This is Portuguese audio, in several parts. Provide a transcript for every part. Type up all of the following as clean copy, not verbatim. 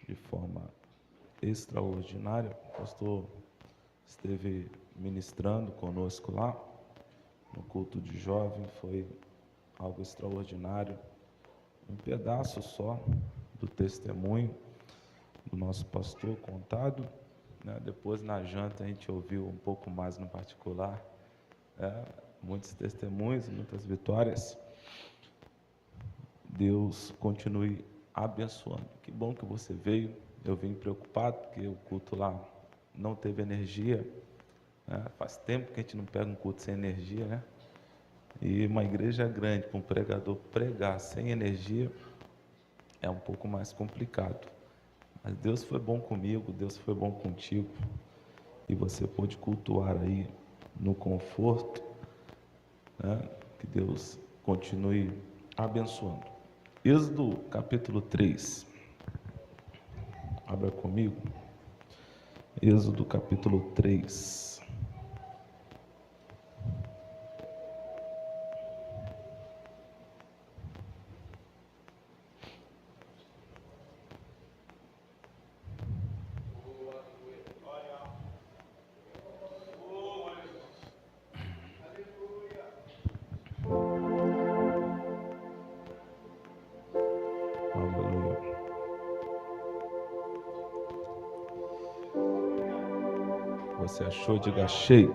de forma extraordinária. O pastor esteve ministrando conosco lá no culto de jovem, foi algo extraordinário. Um pedaço só do testemunho do nosso pastor contado, né? Depois na janta a gente ouviu um pouco mais no particular, muitos testemunhos, muitas vitórias. Deus continue abençoando. Que bom que você veio. Eu vim preocupado porque o culto lá não teve energia, né? Faz tempo que a gente não pega um culto sem energia, né? E uma igreja grande, para um pregador pregar sem energia, é um pouco mais complicado. Mas Deus foi bom comigo, Deus foi bom contigo, e você pôde cultuar aí no conforto, né? Que Deus continue abençoando. Êxodo capítulo 3. Abra comigo. Êxodo capítulo 3. Você achou? Diga achei.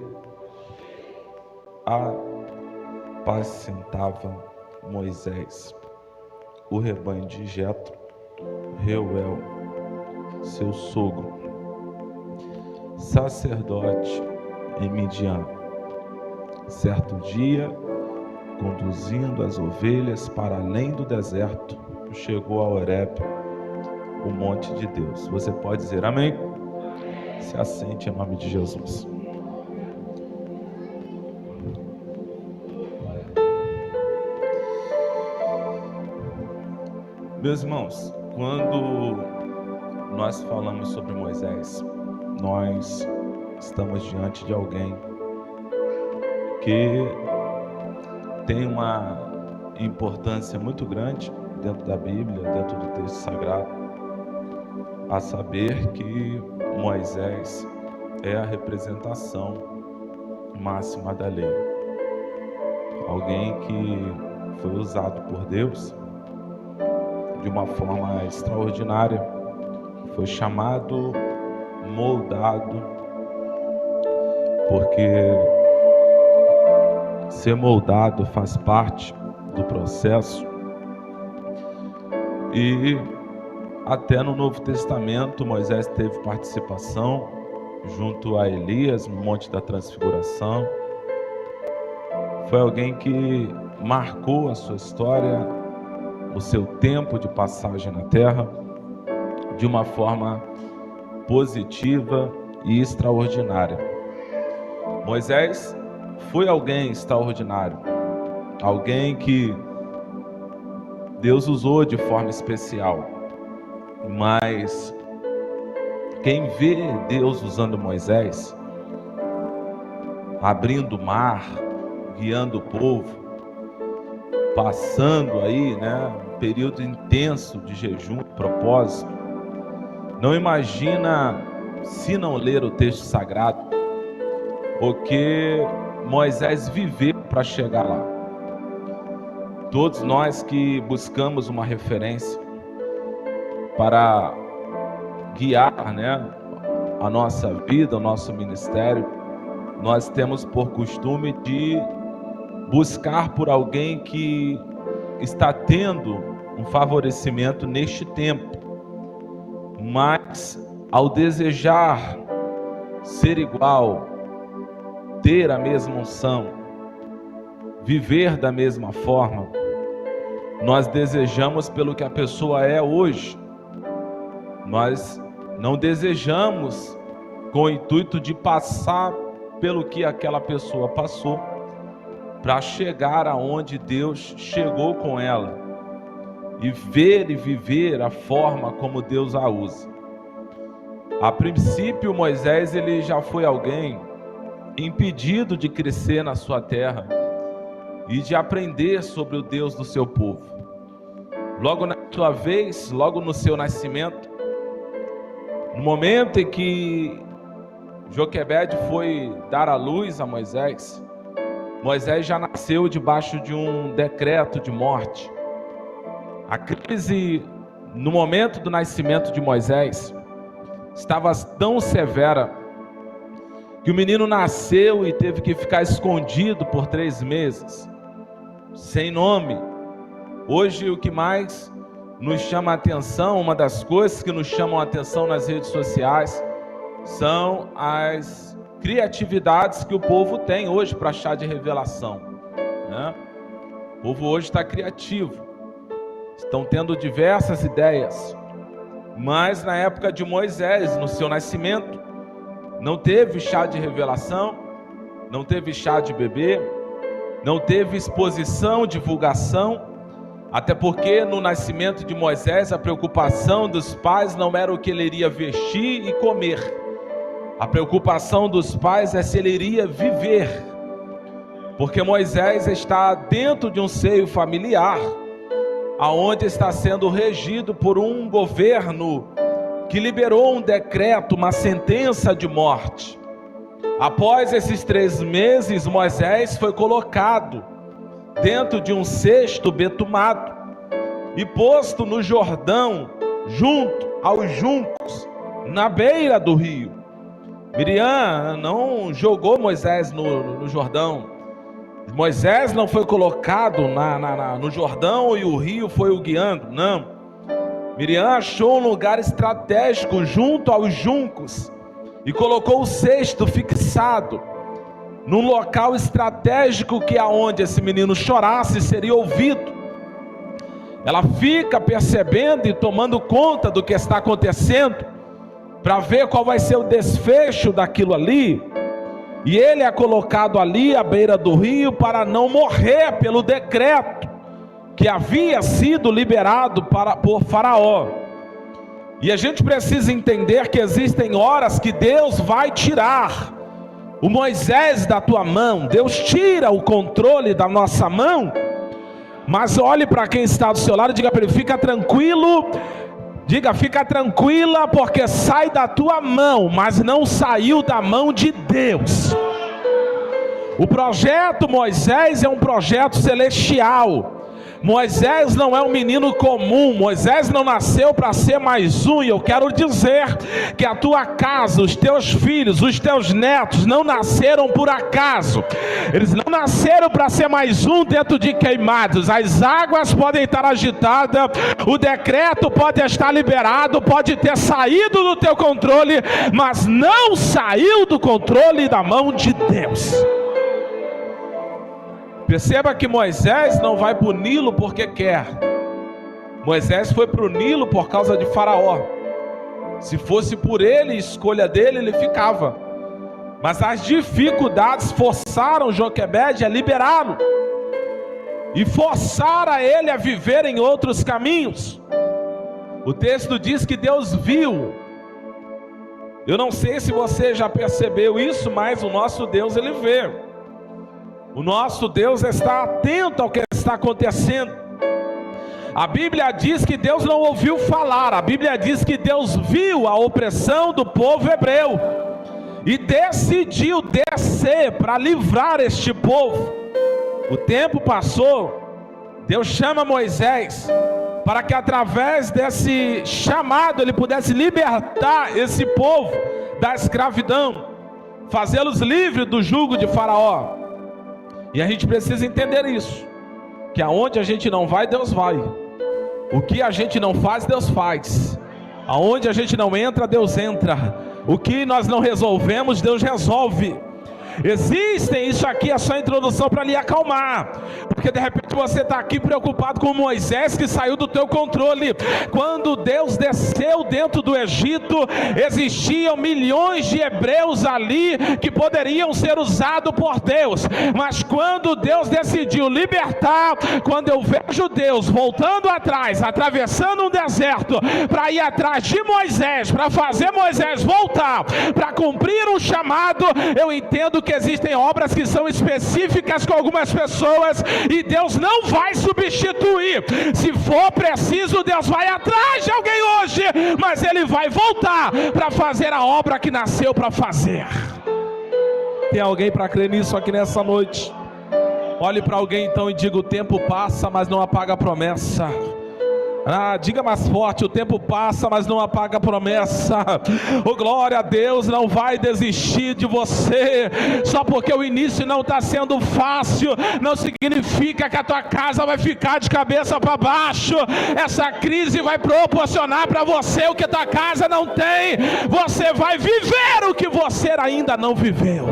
Apacentava Moisés o rebanho de Jetro, Reuel, seu sogro, sacerdote em Midian. Certo dia, conduzindo as ovelhas para além do deserto, chegou a Horebe, o monte de Deus. Você pode dizer amém? Se assente em nome de Jesus. Meus irmãos, quando nós falamos sobre Moisés, nós estamos diante de alguém que tem uma importância muito grande dentro da Bíblia, dentro do texto sagrado, a saber que Moisés é a representação máxima da lei. Alguém que foi usado por Deus de uma forma extraordinária, foi chamado, moldado, porque ser moldado faz parte do processo. E até no Novo Testamento, Moisés teve participação junto a Elias no Monte da Transfiguração. Foi alguém que marcou a sua história, o seu tempo de passagem na terra, de uma forma positiva e extraordinária. Moisés foi alguém extraordinário, alguém que Deus usou de forma especial. Mas quem vê Deus usando Moisés, abrindo o mar, guiando o povo, passando aí, um período intenso de jejum, propósito, não imagina, se não ler o texto sagrado, o que Moisés viveu para chegar lá. Todos nós que buscamos uma referência para guiar, a nossa vida, o nosso ministério, nós temos por costume de buscar por alguém que está tendo um favorecimento neste tempo, mas ao desejar ser igual, ter a mesma unção, viver da mesma forma, nós desejamos pelo que a pessoa é hoje. Nós não desejamos com o intuito de passar pelo que aquela pessoa passou para chegar aonde Deus chegou com ela e ver e viver a forma como Deus a usa. A princípio, Moisés ele já foi alguém impedido de crescer na sua terra e de aprender sobre o Deus do seu povo. Logo na sua vez, logo no seu nascimento, No momento em que Joquebede foi dar à luz a Moisés, Moisés já nasceu debaixo de um decreto de morte. A crise no momento do nascimento de Moisés estava tão severa que o menino nasceu e teve que ficar escondido por 3 meses, sem nome. Hoje o que mais nos chama a atenção, uma das coisas que nos chamam a atenção nas redes sociais, são as criatividades que o povo tem hoje para achar de revelação, né? O povo hoje está criativo, estão tendo diversas ideias, mas na época de Moisés, no seu nascimento, não teve chá de revelação, não teve chá de bebê, não teve exposição, divulgação, até porque no nascimento de Moisés a preocupação dos pais não era o que ele iria vestir e comer. A preocupação dos pais é se ele iria viver, porque Moisés está dentro de um seio familiar, aonde está sendo regido por um governo que liberou um decreto, uma sentença de morte. Após esses 3 meses, Moisés foi colocado dentro de um cesto betumado e posto no Jordão, junto aos juncos, na beira do rio. Miriam não jogou Moisés no Jordão. Moisés não foi colocado no Jordão e o rio foi o guiando, não. Miriam achou um lugar estratégico junto aos juncos e colocou o cesto fixado num local estratégico que aonde esse menino chorasse seria ouvido. Ela fica percebendo e tomando conta do que está acontecendo para ver qual vai ser o desfecho daquilo ali. E ele é colocado ali à beira do rio para não morrer pelo decreto que havia sido liberado por Faraó. E a gente precisa entender que existem horas que Deus vai tirar o Moisés da tua mão. Deus tira o controle da nossa mão. Mas olhe para quem está do seu lado e diga para ele: fica tranquilo. Diga: fica tranquila, porque sai da tua mão, mas não saiu da mão de Deus. O projeto Moisés é um projeto celestial. Moisés não é um menino comum. Moisés não nasceu para ser mais um. E eu quero dizer que a tua casa, os teus filhos, os teus netos não nasceram por acaso. Eles não nasceram para ser mais um dentro de Queimados. As águas podem estar agitadas, o decreto pode estar liberado, pode ter saído do teu controle, mas não saiu do controle da mão de Deus. Perceba que Moisés não vai para o Nilo porque quer. Moisés foi para o Nilo por causa de Faraó. Se fosse por ele, escolha dele, ele ficava. Mas as dificuldades forçaram Joquebede a liberá-lo e forçaram a ele a viver em outros caminhos. O texto diz que Deus viu. Eu não sei se você já percebeu isso, mas o nosso Deus, ele vê. O nosso Deus está atento ao que está acontecendo. A Bíblia diz que Deus não ouviu falar. A Bíblia diz que Deus viu a opressão do povo hebreu e decidiu descer para livrar este povo. O tempo passou. Deus chama Moisés para que através desse chamado ele pudesse libertar esse povo da escravidão, fazê-los livres do jugo de Faraó. E a gente precisa entender isso, que aonde a gente não vai, Deus vai. O que a gente não faz, Deus faz. Aonde a gente não entra, Deus entra. O que nós não resolvemos, Deus resolve. Existem, isso aqui é só introdução para lhe acalmar, porque de repente você está aqui preocupado com Moisés que saiu do teu controle. Quando Deus desceu dentro do Egito, existiam milhões de hebreus ali que poderiam ser usados por Deus, mas quando Deus decidiu libertar, quando eu vejo Deus voltando atrás, atravessando um deserto para ir atrás de Moisés, para fazer Moisés voltar, para cumprir um chamado, eu entendo que que existem obras que são específicas com algumas pessoas e Deus não vai substituir. Se for preciso, Deus vai atrás de alguém hoje, mas Ele vai voltar para fazer a obra que nasceu para fazer. Tem alguém para crer nisso aqui nessa noite? Olhe para alguém então e diga: o tempo passa, mas não apaga a promessa. Diga mais forte: o tempo passa, mas não apaga a promessa. Oh, glória a Deus, não vai desistir de você. Só porque o início não está sendo fácil, não significa que a tua casa vai ficar de cabeça para baixo. Essa crise vai proporcionar para você o que a tua casa não tem. Você vai viver o que você ainda não viveu.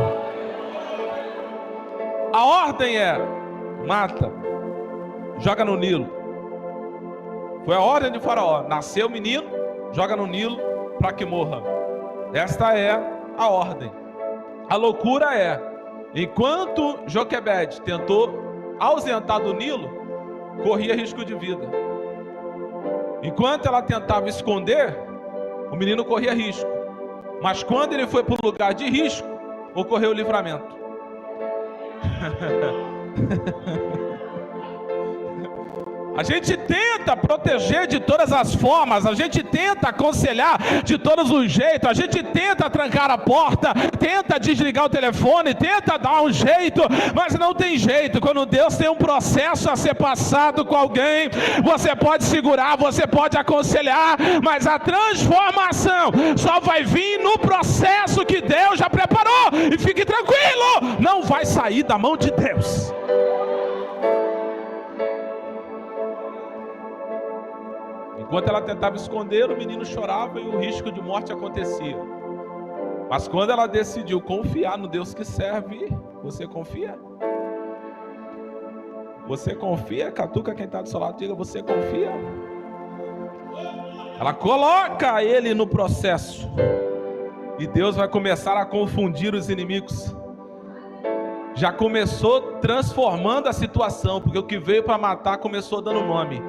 A ordem é: mata, joga no Nilo. Foi a ordem de Faraó: nasceu o menino, joga no Nilo para que morra. Esta é a ordem. A loucura é: enquanto Joquebede tentou ausentar do Nilo, corria risco de vida. Enquanto ela tentava esconder, o menino corria risco. Mas quando ele foi para o lugar de risco, ocorreu o livramento. A gente tenta proteger de todas as formas, a gente tenta aconselhar de todos os jeitos, a gente tenta trancar a porta, tenta desligar o telefone, tenta dar um jeito, mas não tem jeito. Quando Deus tem um processo a ser passado com alguém, você pode segurar, você pode aconselhar, mas a transformação só vai vir no processo que Deus já preparou. E fique tranquilo, não vai sair da mão de Deus. Enquanto ela tentava esconder, o menino chorava e o risco de morte acontecia. Mas quando ela decidiu confiar no Deus que serve, você confia? Você confia? Catuca quem está do seu lado, diga: você confia? Ela coloca ele no processo. E Deus vai começar a confundir os inimigos. Já começou transformando a situação, porque o que veio para matar começou dando nome.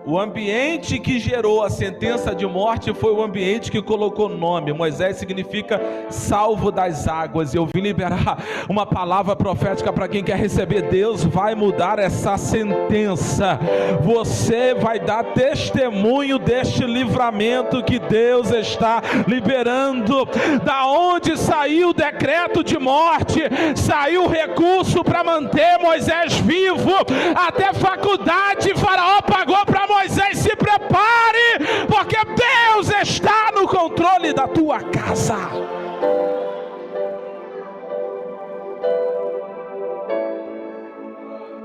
O ambiente que gerou a sentença de morte foi o ambiente que colocou nome. Moisés significa salvo das águas. Eu vim liberar uma palavra profética para quem quer receber. Deus vai mudar essa sentença. Você vai dar testemunho deste livramento que Deus está liberando. Da onde saiu o decreto de morte, saiu o recurso para manter Moisés vivo. Até faculdade Faraó pagou para Moisés: se prepare, porque Deus está no controle da tua casa.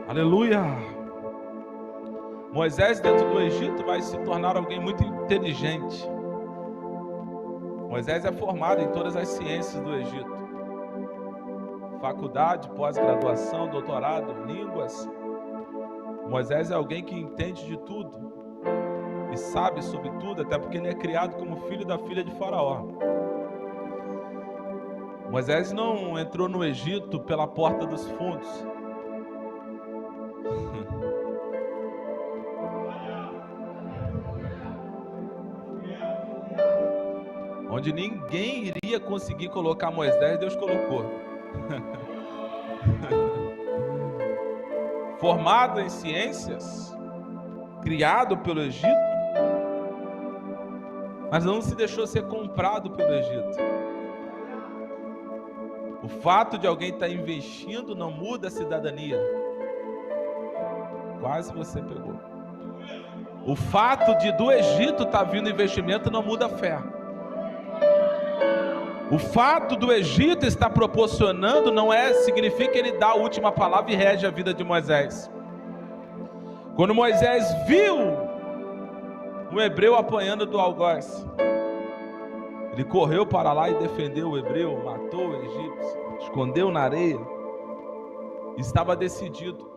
Aleluia. Moisés dentro do Egito vai se tornar alguém muito inteligente. Moisés é formado em todas as ciências do Egito: faculdade, pós-graduação, doutorado, línguas. Moisés é alguém que entende de tudo e sabe sobre tudo, até porque ele é criado como filho da filha de Faraó. Moisés não entrou no Egito pela porta dos fundos. Onde ninguém iria conseguir colocar Moisés, Deus colocou. Formado em ciências, criado pelo Egito, mas não se deixou ser comprado pelo Egito. O fato de alguém estar investindo não muda a cidadania. Quase você pegou. O fato de do Egito estar vindo investimento não muda a fé. O fato do Egito estar proporcionando não significa que ele dá a última palavra e rege a vida de Moisés. Quando Moisés viu um hebreu apanhando do algoz, ele correu para lá e defendeu o hebreu, matou o egípcio, escondeu na areia, estava decidido.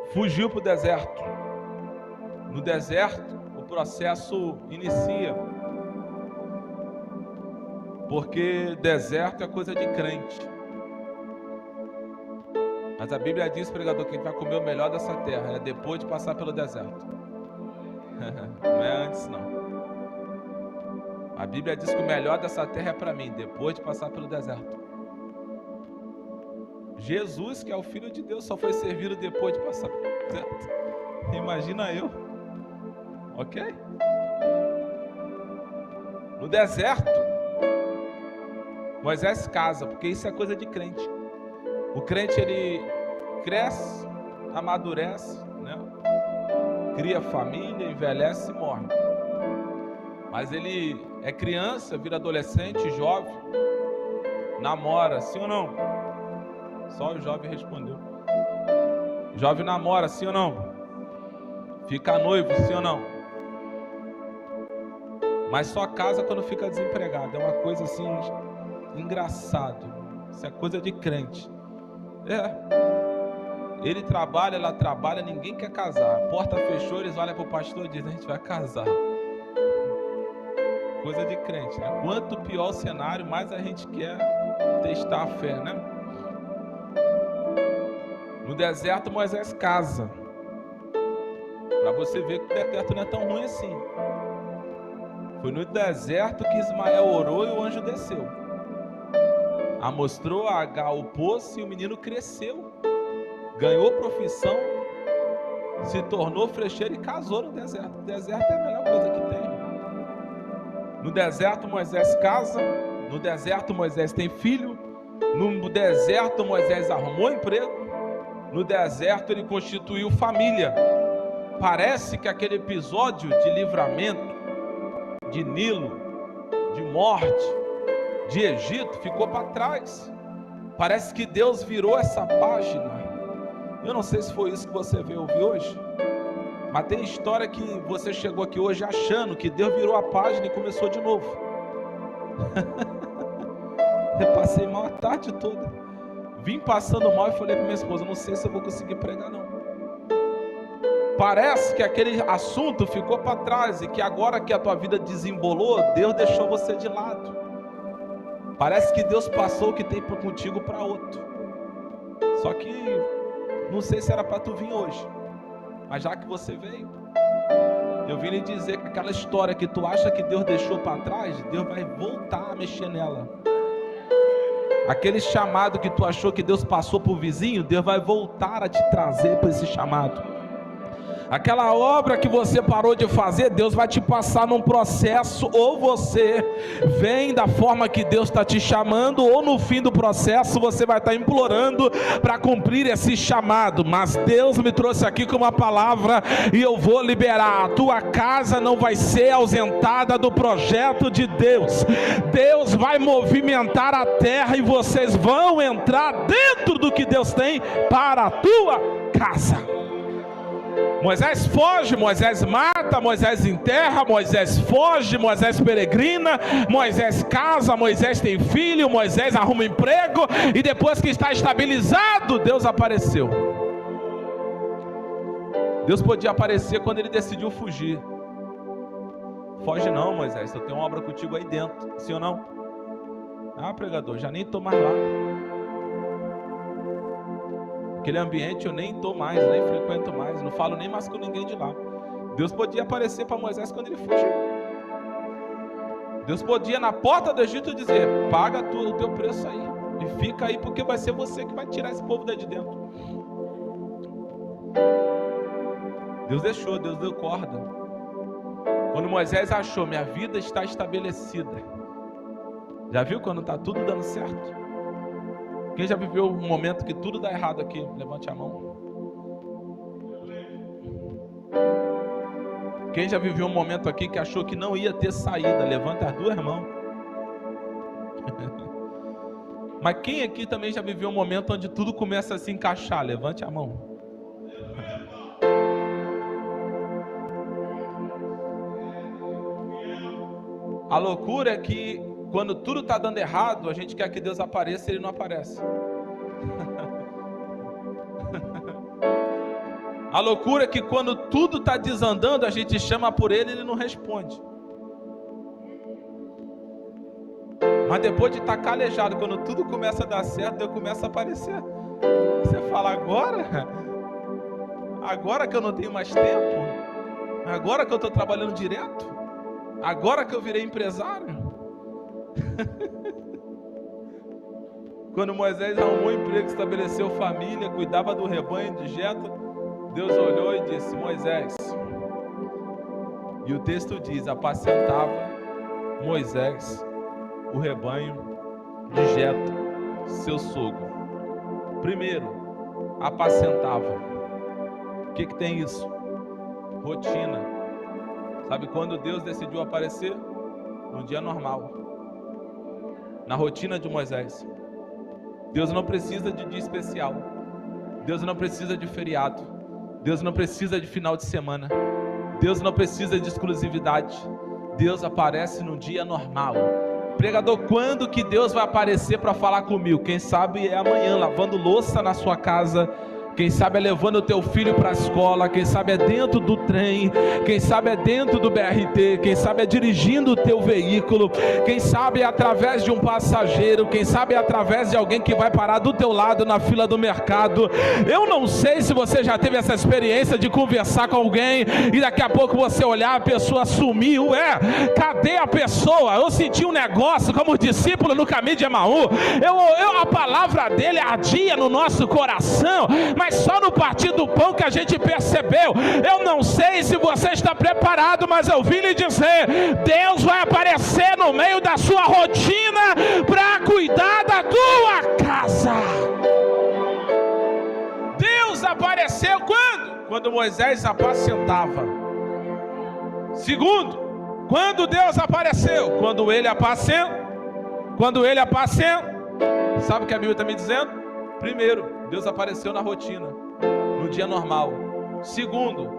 Fugiu para o deserto. No deserto, o processo inicia. Porque deserto é coisa de crente. Mas a Bíblia diz, pregador, que a gente vai comer o melhor dessa terra é depois de passar pelo deserto. Não é antes, não. A Bíblia diz que o melhor dessa terra é para mim, depois de passar pelo deserto. Jesus, que é o Filho de Deus, só foi servido depois de passar pelo deserto. Imagina eu. Ok? No deserto, Moisés casa, porque isso é coisa de crente. O crente, ele cresce, amadurece, né? Cria família, envelhece e morre. Mas ele é criança, vira adolescente, jovem, namora, sim ou não? Só o jovem respondeu. Jovem namora, sim ou não? Fica noivo, sim ou não? Mas só casa quando fica desempregado. É uma coisa assim, engraçado. Isso é coisa de crente. Ele trabalha, ela trabalha, ninguém quer casar. A porta fechou, eles olham para o pastor e dizem: a gente vai casar. Coisa de crente, né? Quanto pior o cenário, mais a gente quer testar a fé, né? No deserto, Moisés casa. Para você ver que o deserto não é tão ruim assim. Foi no deserto que Ismael orou e o anjo desceu. Amostrou a Agar o poço e o menino cresceu. Ganhou profissão, se tornou frecheiro e casou no deserto. O deserto é a melhor coisa que tem. No deserto, Moisés casa. No deserto, Moisés tem filho. No deserto, Moisés arrumou emprego. No deserto, ele constituiu família. Parece que aquele episódio de livramento, de Nilo, de morte, de Egito, ficou para trás. Parece que Deus virou essa página. Eu não sei se foi isso que você veio ouvir hoje, mas tem história que você chegou aqui hoje achando que Deus virou a página e começou de novo. Eu passei mal a tarde toda. Vim passando mal e falei para minha esposa: não sei se eu vou conseguir pregar não. Parece que aquele assunto ficou para trás e que agora que a tua vida desembolou, Deus deixou você de lado. Parece que Deus passou o que tem contigo para outro. Só que não sei se era para tu vir hoje, mas já que você veio, eu vim lhe dizer que aquela história que tu acha que Deus deixou para trás, Deus vai voltar a mexer nela. Aquele chamado que tu achou que Deus passou para o vizinho, Deus vai voltar a te trazer para esse chamado. Aquela obra que você parou de fazer, Deus vai te passar num processo, ou você vem da forma que Deus está te chamando, ou no fim do processo você vai estar implorando para cumprir esse chamado. Mas Deus me trouxe aqui com uma palavra e eu vou liberar. A tua casa não vai ser ausentada do projeto de Deus. Deus vai movimentar a terra e vocês vão entrar dentro do que Deus tem para a tua casa. Moisés foge, Moisés mata, Moisés enterra, Moisés foge, Moisés peregrina, Moisés casa, Moisés tem filho, Moisés arruma emprego, e depois que está estabilizado, Deus apareceu. Deus podia aparecer quando ele decidiu fugir. Foge não, Moisés, eu tenho uma obra contigo aí dentro, sim ou não? Ah, pregador, já nem estou mais lá. Aquele ambiente eu nem estou mais, nem frequento mais, não falo nem mais com ninguém de lá. Deus podia aparecer para Moisés quando ele fugiu. Deus podia na porta do Egito dizer: paga o teu preço aí, e fica aí porque vai ser você que vai tirar esse povo daí de dentro. Deus deixou, Deus deu corda. Quando Moisés achou, minha vida está estabelecida. Já viu quando está tudo dando certo? Quem já viveu um momento que tudo dá errado aqui? Levante a mão. Quem já viveu um momento aqui que achou que não ia ter saída? Levanta as duas mãos. Mas quem aqui também já viveu um momento onde tudo começa a se encaixar? Levante a mão. A loucura é que quando tudo está dando errado, a gente quer que Deus apareça e Ele não aparece. A loucura é que quando tudo está desandando, a gente chama por Ele e Ele não responde. Mas depois de estar calejado, quando tudo começa a dar certo, Deus começa a aparecer. Você fala: agora que eu não tenho mais tempo, agora que eu estou trabalhando direto, Agora que eu virei empresário. Quando Moisés arrumou um emprego, estabeleceu família, cuidava do rebanho de Jetro, Deus olhou e disse: Moisés. E o texto diz: apacentava Moisés o rebanho de Jetro, seu sogro. Primeiro, apacentava. O que tem isso? Rotina. Sabe quando Deus decidiu aparecer? Num dia normal, na rotina de Moisés. Deus não precisa de dia especial. Deus não precisa de feriado. Deus não precisa de final de semana. Deus não precisa de exclusividade. Deus aparece num dia normal. Pregador, quando que Deus vai aparecer para falar comigo? Quem sabe é amanhã, lavando louça na sua casa. Quem sabe é levando o teu filho para a escola. Quem sabe é dentro do trem. Quem sabe é dentro do BRT. Quem sabe é dirigindo o teu veículo. Quem sabe é através de um passageiro. Quem sabe é através de alguém que vai parar do teu lado na fila do mercado. Eu não sei se você já teve essa experiência de conversar com alguém e daqui a pouco você olhar, a pessoa sumiu. Cadê a pessoa? Eu senti um negócio como discípulo no caminho de Emaú. A palavra dele ardia no nosso coração, mas só no partir do pão que a gente percebeu. Eu não sei se você está preparado, mas eu vim lhe dizer: Deus vai aparecer no meio da sua rotina para cuidar da tua casa. Deus apareceu quando? Quando Moisés apacentava. Segundo, quando Deus apareceu? Quando ele apacenta. Sabe o que a Bíblia está me dizendo? Primeiro, Deus apareceu na rotina, no dia normal. Segundo,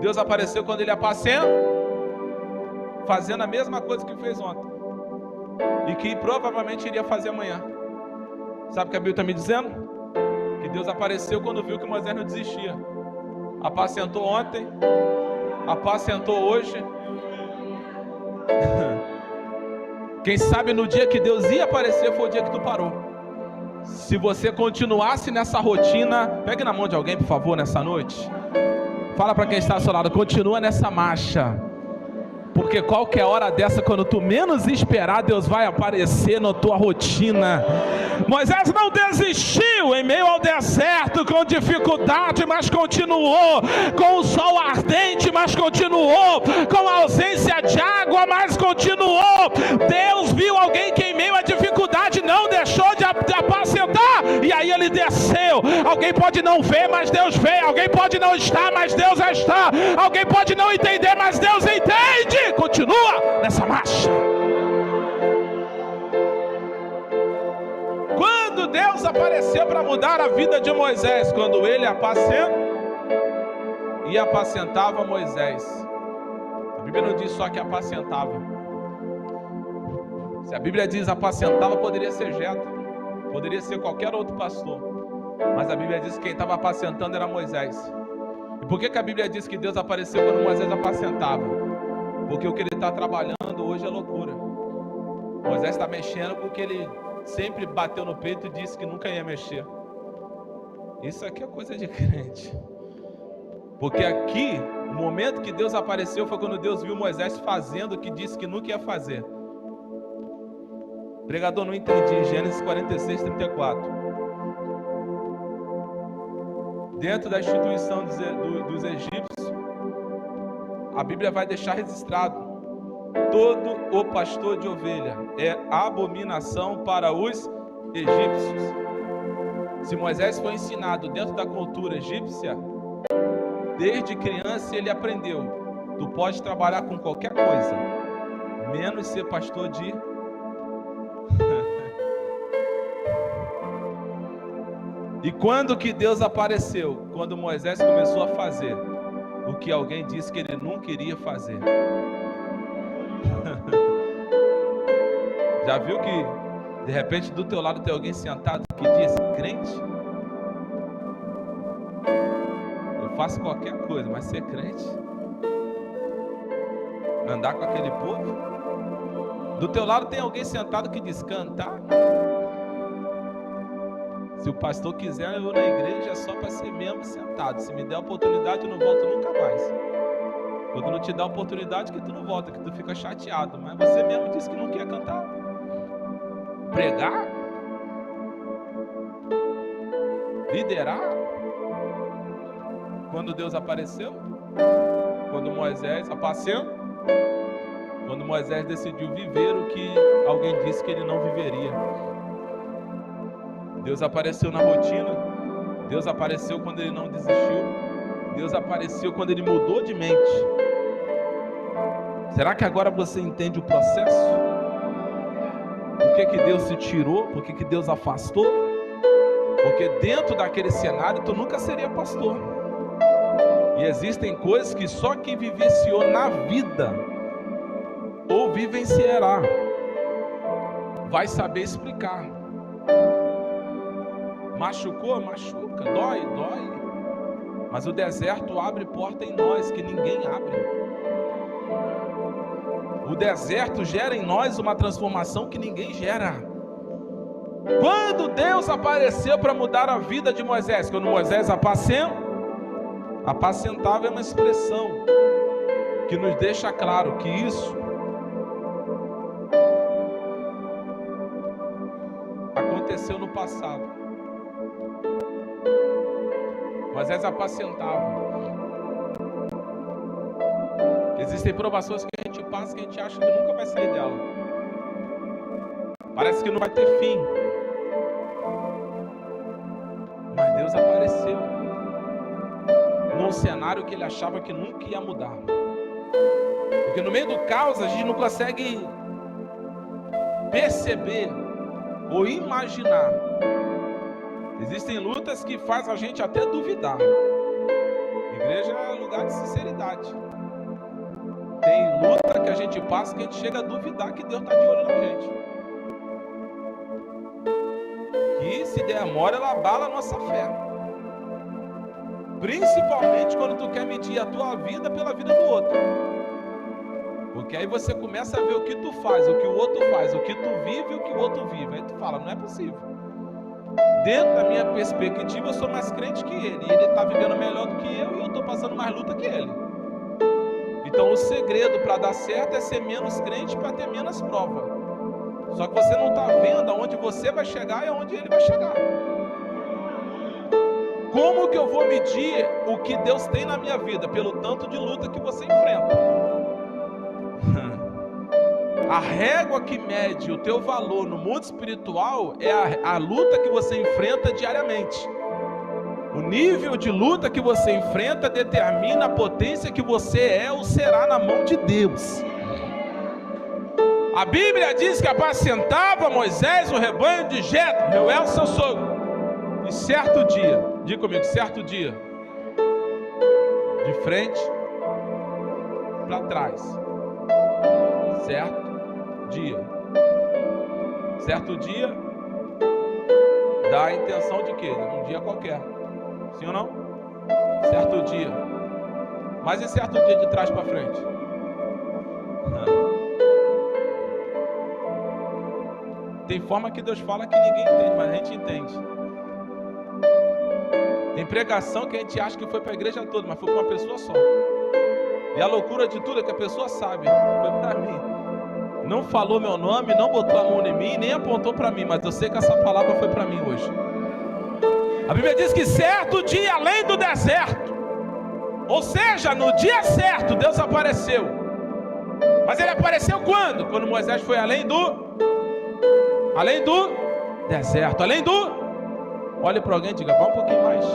Deus apareceu quando ele apacenta, fazendo a mesma coisa que fez ontem e que provavelmente iria fazer amanhã. Sabe o que a Bíblia está me dizendo? Que Deus apareceu quando viu que Moisés não desistia. Apacentou ontem, apacentou hoje. Quem sabe no dia que Deus ia aparecer foi o dia que tu parou. Se você continuasse nessa rotina, pegue na mão de alguém, por favor, nessa noite. Fala para quem está ao seu lado: continua nessa marcha. Porque qualquer hora dessa, quando tu menos esperar, Deus vai aparecer na tua rotina. Moisés não desistiu em meio ao deserto, com dificuldade, mas continuou. Com o sol ardente, mas continuou. Com a ausência de água, mas continuou. Deus viu alguém que em meio à dificuldade não deixou de apacentar, e aí ele desceu. Alguém pode não ver, mas Deus vê. Alguém pode não estar, mas Deus está. Alguém pode não entender, mas Deus entende. Continua nessa marcha. Quando Deus apareceu para mudar a vida de Moisés? Quando ele apacentava Moisés. A Bíblia não diz só que apacentava. Se a Bíblia diz apacentava, poderia ser Jetro, poderia ser qualquer outro pastor, mas a Bíblia diz que quem estava apacentando era Moisés. E por que a Bíblia diz que Deus apareceu quando Moisés apacentava? Porque o que ele está trabalhando hoje é loucura. Moisés está mexendo porque ele sempre bateu no peito e disse que nunca ia mexer. Isso aqui é coisa de crente. Porque aqui, o momento que Deus apareceu foi quando Deus viu Moisés fazendo o que disse que nunca ia fazer. Pregador, não entendi. Gênesis 46, 34. Dentro da instituição dos egípcios, a Bíblia vai deixar registrado: todo o pastor de ovelha é abominação para os egípcios. Se Moisés foi ensinado dentro da cultura egípcia, desde criança ele aprendeu: tu pode trabalhar com qualquer coisa, menos ser pastor de... E quando que Deus apareceu? Quando Moisés começou a fazer o que alguém disse que ele nunca iria fazer. Já viu que de repente do teu lado tem alguém sentado que diz: crente? Eu faço qualquer coisa, mas ser crente? Andar com aquele povo? Do teu lado tem alguém sentado que diz: cantar? Se o pastor quiser, eu vou na igreja só para ser membro sentado. Se me der a oportunidade, eu não volto nunca mais. Quando não te dá oportunidade, que tu não volta, que tu fica chateado. Mas você mesmo disse que não quer cantar. Pregar? Liderar? Quando Deus apareceu? Quando Moisés apacenta? Quando Moisés decidiu viver o que alguém disse que ele não viveria. Deus apareceu na rotina. Deus apareceu quando ele não desistiu. Deus apareceu quando ele mudou de mente. Será que agora você entende o processo? Por que Deus se tirou? Por que Deus afastou? Porque dentro daquele cenário tu nunca seria pastor. E existem coisas que só quem vivenciou na vida ou vivenciará vai saber explicar. Machucou? Machuca. Dói? Dói. Mas o deserto abre porta em nós que ninguém abre. O deserto gera em nós uma transformação que ninguém gera. Quando Deus apareceu para mudar a vida de Moisés, quando Moisés apacentava é uma expressão que nos deixa claro que isso aconteceu no passado. Moisés apacentava. Existem provações que a gente passa que a gente acha que nunca vai sair dela. Parece que não vai ter fim. Mas Deus apareceu num cenário que ele achava que nunca ia mudar. Porque no meio do caos a gente não consegue perceber ou imaginar. Existem lutas que fazem a gente até duvidar. Igreja é lugar de sinceridade. Tem luta que a gente passa que a gente chega a duvidar que Deus está de olho na gente. Que se der mole, ela abala a nossa fé. Principalmente quando tu quer medir a tua vida pela vida do outro. Porque aí você começa a ver o que tu faz, o que o outro faz, o que tu vive e o que o outro vive. Aí tu fala, não é possível. Dentro da minha perspectiva, eu sou mais crente que ele. E ele está vivendo melhor do que eu e eu estou passando mais luta que ele. Então o segredo para dar certo é ser menos crente para ter menos prova. Só que você não está vendo aonde você vai chegar e aonde ele vai chegar. Como que eu vou medir o que Deus tem na minha vida? Pelo tanto de luta que você enfrenta. A régua que mede o teu valor no mundo espiritual é a luta que você enfrenta diariamente. O nível de luta que você enfrenta determina a potência que você é ou será na mão de Deus. A Bíblia diz que apacentava Moisés o rebanho de Jetro, Reuel, seu sogro. E certo dia, diga comigo, certo dia, de frente para trás. Certo dia dá a intenção de quê? Um dia qualquer. Sim ou não? Certo dia. Mas e certo dia de trás para frente? Tem forma que Deus fala que ninguém entende, mas a gente entende. Tem pregação que a gente acha que foi para a igreja toda, mas foi para uma pessoa só. E a loucura de tudo é que a pessoa sabe, foi para mim. Não falou meu nome, não botou a mão em mim, nem apontou para mim, mas eu sei que essa palavra foi para mim hoje. A Bíblia diz que certo dia além do deserto, ou seja, no dia certo Deus apareceu. Mas ele apareceu quando? Quando Moisés foi além do deserto, olhe para alguém e diga, vai um pouquinho mais.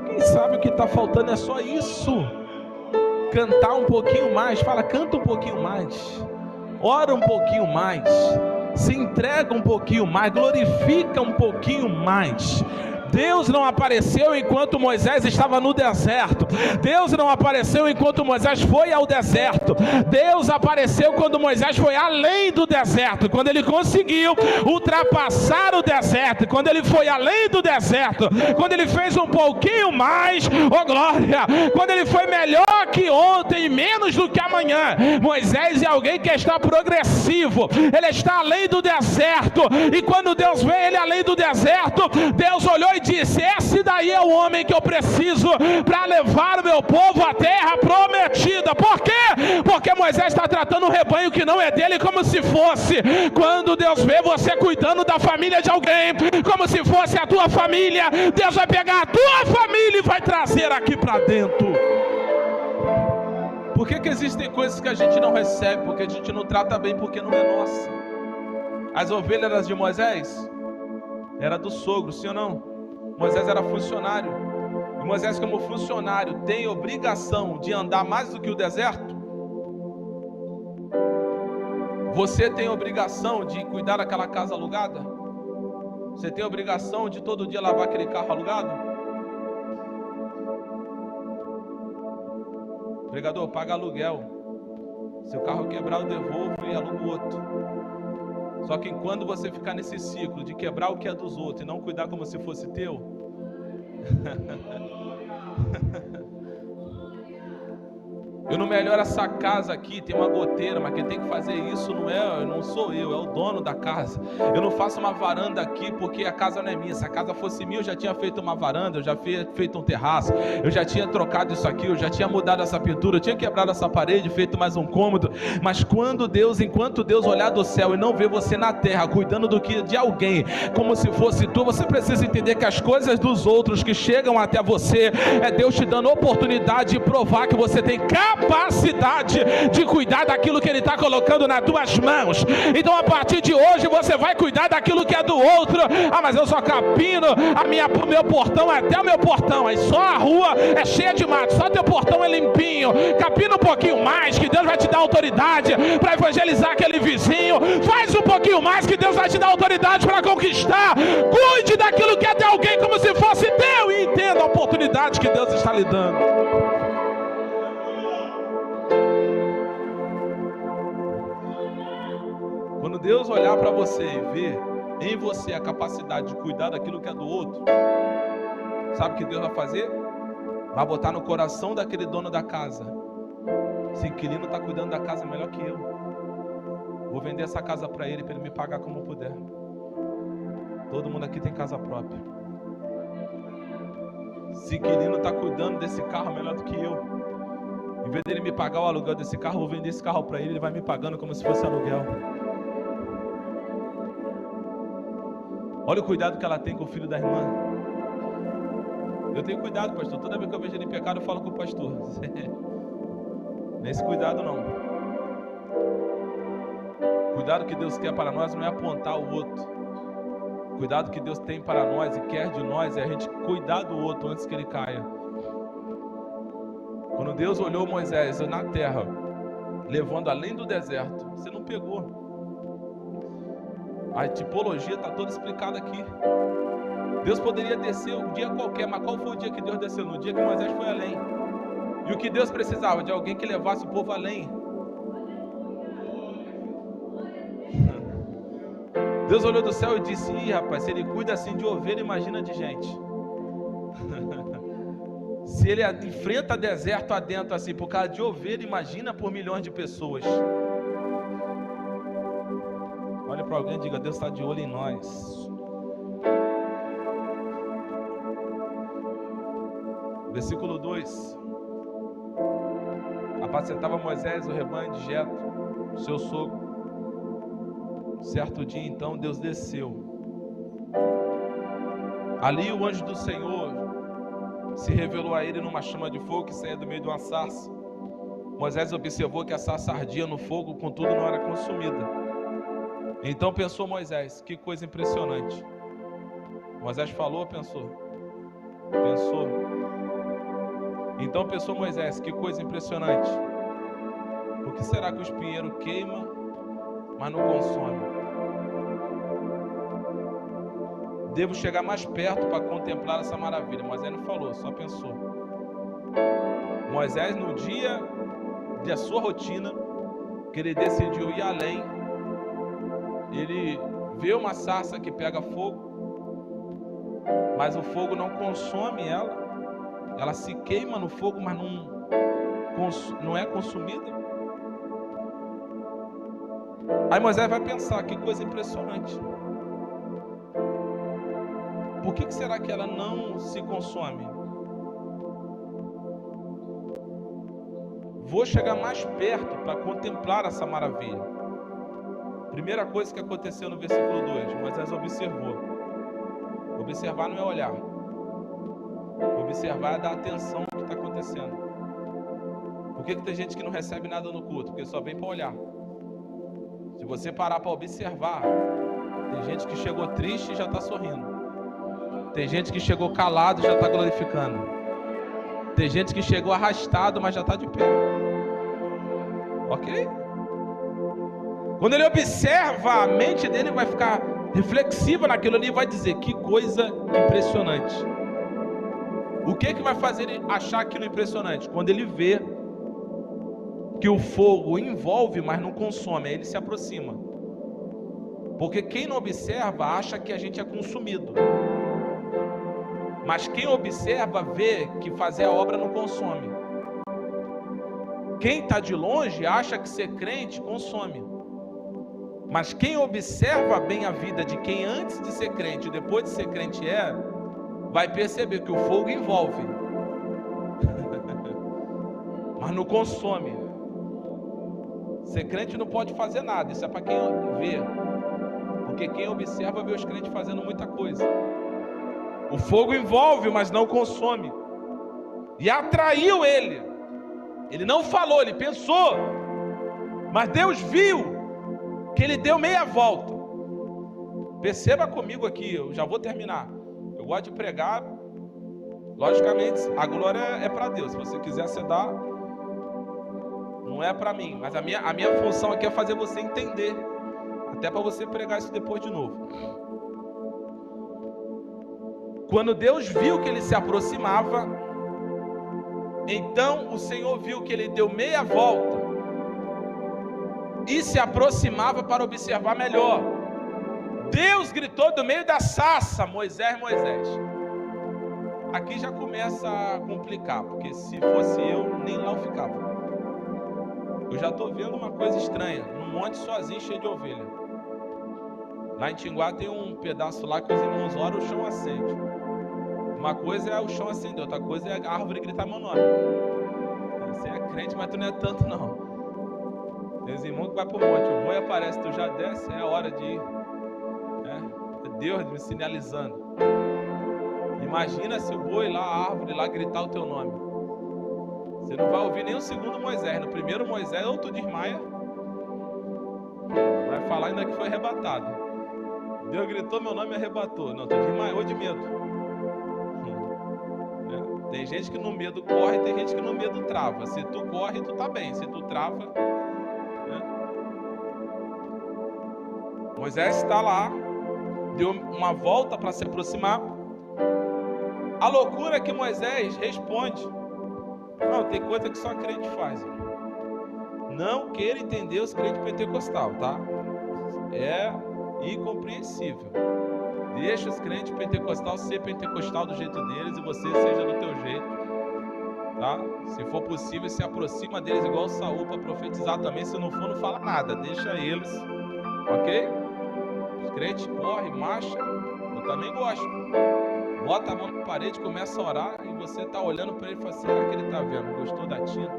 Quem sabe o que está faltando é só isso. Cantar um pouquinho mais, fala, canta um pouquinho mais, ora um pouquinho mais, se entrega um pouquinho mais, glorifica um pouquinho mais. Deus não apareceu enquanto Moisés estava no deserto. Deus não apareceu enquanto Moisés foi ao deserto. Deus apareceu quando Moisés foi além do deserto, quando ele conseguiu ultrapassar o deserto, quando ele foi além do deserto, quando ele fez um pouquinho mais, oh glória, quando ele foi melhor que ontem e menos do que amanhã. Moisés é alguém que está progressivo, ele está além do deserto, e quando Deus vê ele além do deserto, Deus olhou e disse: esse daí é o homem que eu preciso para levar o meu povo à terra prometida. Por quê? Porque Moisés está tratando um rebanho que não é dele como se fosse. Quando Deus vê você cuidando da família de alguém como se fosse a tua família, Deus vai pegar a tua família e vai trazer aqui para dentro. Por que existem coisas que a gente não recebe? Porque a gente não trata bem, porque não é nossa. As ovelhas eram de Moisés? Era do sogro, sim ou não? Moisés era funcionário. E Moisés, como funcionário, tem obrigação de andar mais do que o deserto? Você tem obrigação de cuidar daquela casa alugada? Você tem obrigação de todo dia lavar aquele carro alugado? Pregador, paga aluguel. Se o carro quebrar, eu devolvo e alugo outro. Só que enquanto você ficar nesse ciclo de quebrar o que é dos outros e não cuidar como se fosse teu, eu não melhoro essa casa aqui, tem uma goteira, mas quem tem que fazer isso não sou eu, é o dono da casa. Eu não faço uma varanda aqui porque a casa não é minha. Se a casa fosse minha, eu já tinha feito uma varanda, eu já tinha feito um terraço, eu já tinha trocado isso aqui, eu já tinha mudado essa pintura, eu tinha quebrado essa parede, feito mais um cômodo. Mas enquanto Deus olhar do céu e não ver você na terra, cuidando de alguém, como se fosse tu, você precisa entender que as coisas dos outros que chegam até você, é Deus te dando oportunidade de provar que você tem capacidade de cuidar daquilo que Ele está colocando nas tuas mãos. Então a partir de hoje você vai cuidar daquilo que é do outro. Mas eu só capino o meu portão até o meu portão, aí só a rua é cheia de mato, só teu portão é limpinho. Capina um pouquinho mais, que Deus vai te dar autoridade para evangelizar aquele vizinho. Faz um pouquinho mais, que Deus vai te dar autoridade para conquistar. Cuide daquilo que é de alguém como se fosse teu, e entenda a oportunidade que Deus está lhe dando. Quando Deus olhar para você e ver em você a capacidade de cuidar daquilo que é do outro, sabe o que Deus vai fazer? Vai botar no coração daquele dono da casa: esse inquilino está cuidando da casa melhor que eu. Vou vender essa casa para ele me pagar como puder. Todo mundo aqui tem casa própria. Esse inquilino está cuidando desse carro melhor do que eu. Em vez dele me pagar o aluguel desse carro, vou vender esse carro para ele vai me pagando como se fosse aluguel. Olha o cuidado que ela tem com o filho da irmã. Eu tenho cuidado, pastor. Toda vez que eu vejo ele em pecado, eu falo com o pastor. Nesse cuidado não. Cuidado que Deus quer para nós não é apontar o outro. Cuidado que Deus tem para nós e quer de nós é a gente cuidar do outro antes que ele caia. Quando Deus olhou Moisés na terra, levando além do deserto, você não pegou. A tipologia está toda explicada aqui. Deus poderia descer um dia qualquer, mas qual foi o dia que Deus desceu? No dia que Moisés foi além. E o que Deus precisava? De alguém que levasse o povo além. Deus olhou do céu e disse: ih, rapaz, se ele cuida assim de ovelha, imagina de gente. Se ele enfrenta deserto adentro assim por causa de ovelha, imagina por milhões de pessoas. Olha para alguém e diga: Deus está de olho em nós. Versículo 2: apacentava Moisés o rebanho de Jetro, seu sogro. Certo dia, então, Deus desceu. Ali o anjo do Senhor se revelou a ele numa chama de fogo que saía do meio de uma sarça. Moisés observou que a sarça ardia no fogo, contudo não era consumida. Então pensou Moisés: que coisa impressionante. Moisés falou, pensou? Pensou. Então pensou Moisés: que coisa impressionante. Por que será que o espinheiro queima, mas não consome? Devo chegar mais perto para contemplar essa maravilha. Moisés não falou, só pensou. Moisés, no dia da sua rotina, que ele decidiu ir além, ele vê uma sarça que pega fogo, mas o fogo não consome ela. Ela se queima no fogo, mas não é consumida. Aí Moisés vai pensar: que coisa impressionante. por que será que ela não se consome? Vou chegar mais perto para contemplar essa maravilha. Primeira coisa que aconteceu no versículo 2, Moisés observou. Observar não é olhar. Observar é dar atenção ao que está acontecendo. Por que tem gente que não recebe nada no culto? Porque só vem para olhar. Se você parar para observar, tem gente que chegou triste e já está sorrindo. Tem gente que chegou calado e já está glorificando. Tem gente que chegou arrastado, mas já está de pé. Ok? Quando ele observa, a mente dele vai ficar reflexiva naquilo ali e vai dizer: que coisa impressionante. O que vai fazer ele achar aquilo impressionante? Quando ele vê que o fogo envolve, mas não consome, aí ele se aproxima. Porque quem não observa acha que a gente é consumido. Mas quem observa vê que fazer a obra não consome. Quem está de longe acha que ser crente consome. Mas quem observa bem a vida de quem antes de ser crente e depois de ser crente vai perceber que o fogo envolve, mas não consome. Ser crente não pode fazer nada, isso é para quem vê. Porque quem observa vê os crentes fazendo muita coisa. O fogo envolve, mas não consome. E atraiu ele. Ele não falou, ele pensou. Mas Deus viu que ele deu meia volta. Perceba comigo aqui, eu já vou terminar. Eu gosto de pregar. Logicamente, a glória é para Deus. Se você quiser você dá, não é para mim. Mas a minha função aqui é fazer você entender. Até para você pregar isso depois de novo. Quando Deus viu que ele se aproximava, então o Senhor viu que ele deu meia volta e se aproximava para observar melhor. Deus gritou do meio da sarça: Moisés, Moisés. Aqui já começa a complicar, porque se fosse eu, nem lá eu ficava. Eu já estou vendo uma coisa estranha, num monte sozinho, cheio de ovelha. Lá em Tinguá tem um pedaço lá que os irmãos oram, o chão acende. Uma coisa é o chão acender, outra coisa é a árvore gritar meu nome. Você é crente, mas tu não é tanto não. Tem os irmãos que vai pro monte, o boi aparece, tu já desce, é a hora de ir. É Deus me sinalizando. Imagina se o boi lá, a árvore lá, gritar o teu nome. Você não vai ouvir nem o segundo Moisés. No primeiro Moisés, ou tu desmaia, vai falar ainda que foi arrebatado. Deus gritou meu nome e arrebatou. Não, tu desmaiou de medo. Tem gente que no medo corre, tem gente que no medo trava. Se tu corre, tu tá bem. Se tu trava, Moisés está lá, deu uma volta para se aproximar. A loucura é que Moisés responde: não, tem coisa que só crente faz. Não queira entender os crentes pentecostal, tá? É incompreensível. Deixa os crentes pentecostal ser pentecostal do jeito deles e você seja do teu jeito, tá? Se for possível, se aproxima deles igual Saul para profetizar também. Se não for, não fala nada, deixa eles, ok? Os crentes correm, marcha, eu também gosto. Bota a mão na parede, começa a orar e você tá olhando para ele e fala: será que ele tá vendo? Gostou da tinta?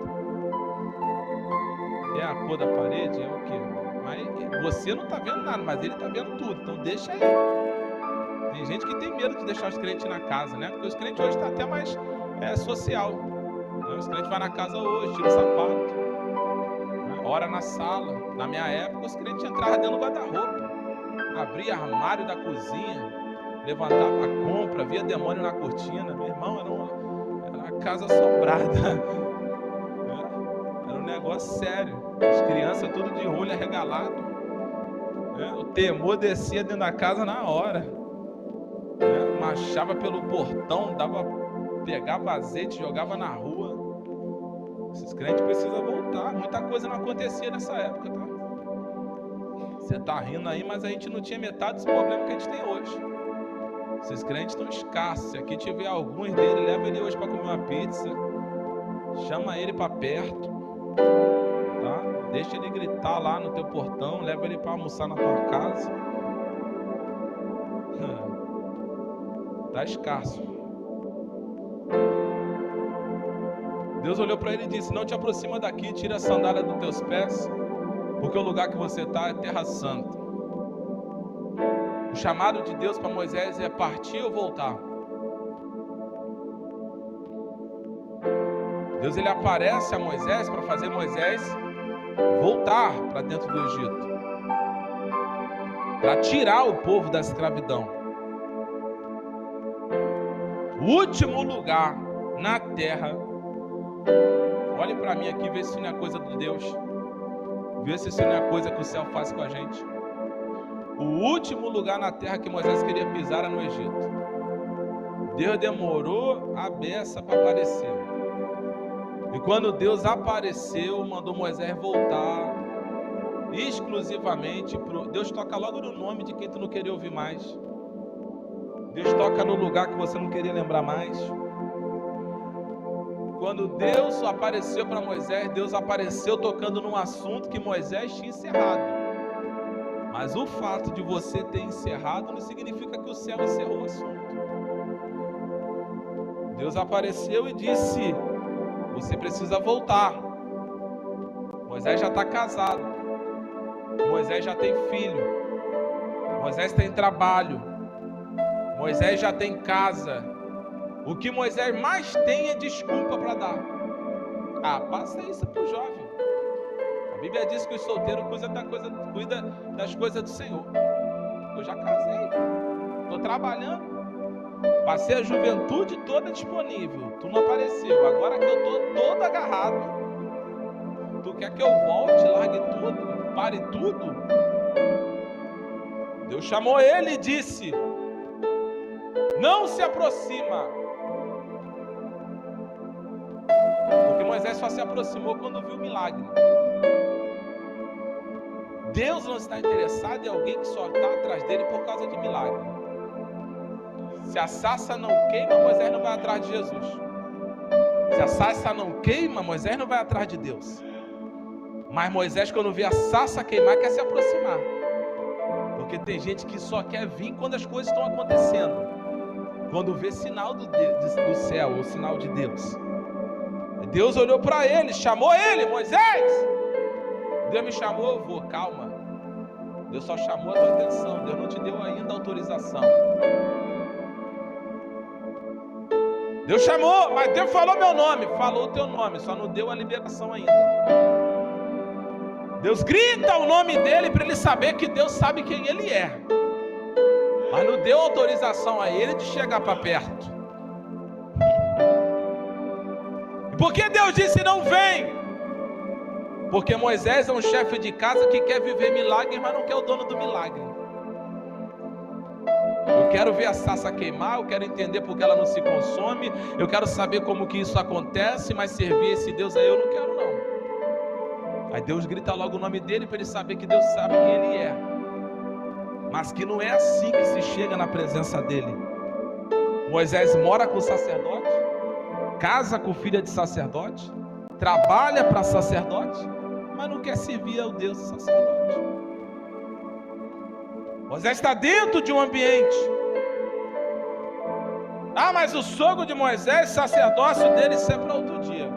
É a cor da parede? É o quê? Mas você não tá vendo nada, mas ele tá vendo tudo, então deixa ele. Tem gente que tem medo de deixar os crentes na casa, né? Porque os crentes hoje estão até mais social. Os crentes vão na casa hoje, tiram o sapato, ora na sala. Na minha época, os crentes entravam dentro do guarda-roupa, abria armário da cozinha, levantava a compra, via demônio na cortina. Meu irmão, era uma casa assombrada. Era um negócio sério. As crianças tudo de olho arregalado. O temor descia dentro da casa na hora. Marchava pelo portão, pegava azeite, jogava na rua. Esses crentes precisam voltar. Muita coisa não acontecia nessa época, tá? Você tá rindo aí, mas a gente não tinha metade dos problemas que a gente tem hoje. Esses crentes estão escassos. Se aqui tiver alguns dele, leva ele hoje para comer uma pizza. Chama ele para perto, tá? Deixa ele gritar lá no teu portão, leva ele para almoçar na tua casa. está escasso. Deus olhou para ele e disse: não te aproxima daqui, tira a sandália dos teus pés, porque o lugar que você está é terra santa. O chamado de Deus para Moisés é partir ou voltar. Deus ele aparece a Moisés para fazer Moisés voltar para dentro do Egito, para tirar o povo da escravidão. O último lugar na terra, olhe para mim aqui, vê se não é coisa de Deus, vê se isso não é coisa que o céu faz com a gente. O último lugar na terra que Moisés queria pisar era no Egito. Deus demorou a beça para aparecer. E quando Deus apareceu, mandou Moisés voltar exclusivamente pro... Deus toca logo no nome de quem tu não queria ouvir mais. Deus toca no lugar que você não queria lembrar mais. Quando Deus apareceu para Moisés, Deus apareceu tocando num assunto que Moisés tinha encerrado. Mas o fato de você ter encerrado não significa que o céu encerrou o assunto. Deus apareceu e disse: você precisa voltar. Moisés já está casado. Moisés já tem filho. Moisés tem trabalho. Moisés já tem casa. O que Moisés mais tem é desculpa para dar. Passa isso para o jovem. A Bíblia diz que o solteiro cuida das coisas do Senhor. Eu já casei. Estou trabalhando. Passei a juventude toda disponível. Tu não apareceu. Agora que eu estou todo agarrado, tu quer que eu volte, largue tudo, pare tudo? Deus chamou ele e disse: não se aproxima. Porque Moisés só se aproximou quando viu o milagre. Deus não está interessado em alguém que só está atrás dele por causa de milagre. Se a sarça não queima, Moisés não vai atrás de Jesus. Se a sarça não queima, Moisés não vai atrás de Deus. Mas Moisés, quando vê a sarça queimar, quer se aproximar. Porque tem gente que só quer vir quando as coisas estão acontecendo. Quando vê sinal do céu, ou sinal de Deus. Deus olhou para ele, chamou ele: Moisés! Deus me chamou, eu vou, calma. Deus só chamou a tua atenção, Deus não te deu ainda autorização. Deus chamou, mas Deus falou meu nome, falou o teu nome, só não deu a liberação ainda. Deus grita o nome dele para ele saber que Deus sabe quem ele é, mas não deu autorização a ele de chegar para perto. E por que Deus disse não vem? Porque Moisés é um chefe de casa que quer viver milagre, mas não quer o dono do milagre. Eu quero ver a sarça queimar, eu quero entender porque ela não se consome, eu quero saber como que isso acontece, mas servir esse Deus aí eu não quero não. Aí Deus grita logo o nome dele para ele saber que Deus sabe quem ele é, mas que não é assim que se chega na presença dele. Moisés mora com o sacerdote, casa com filha de sacerdote, trabalha para sacerdote, mas não quer servir ao Deus do sacerdote. Moisés está dentro de um ambiente. Mas o sogro de Moisés, sacerdócio dele, isso é para outro dia.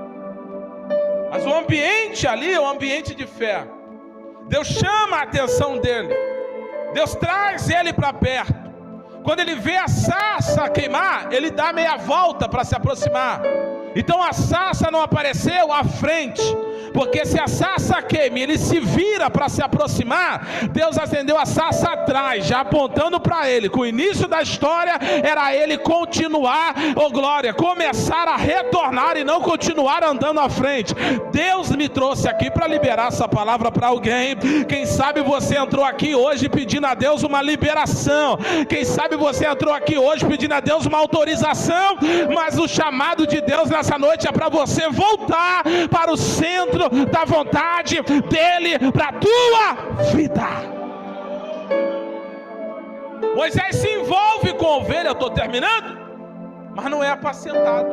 Mas o ambiente ali é um ambiente de fé. Deus chama a atenção dele. Deus traz ele para perto. Quando ele vê a sarça queimar, ele dá meia volta para se aproximar. Então a sarça não apareceu à frente, porque se a sarça queima e ele se vira para se aproximar, Deus acendeu a sarça atrás, já apontando para ele, que o início da história era ele continuar, glória, começar a retornar e não continuar andando à frente. Deus me trouxe aqui para liberar essa palavra para alguém. Quem sabe você entrou aqui hoje pedindo a Deus uma liberação, quem sabe você entrou aqui hoje pedindo a Deus uma autorização, mas o chamado de Deus nessa noite é para você voltar para o centro da vontade dele para a tua vida. Moisés se envolve com a ovelha, eu estou terminando, mas não é apacentado.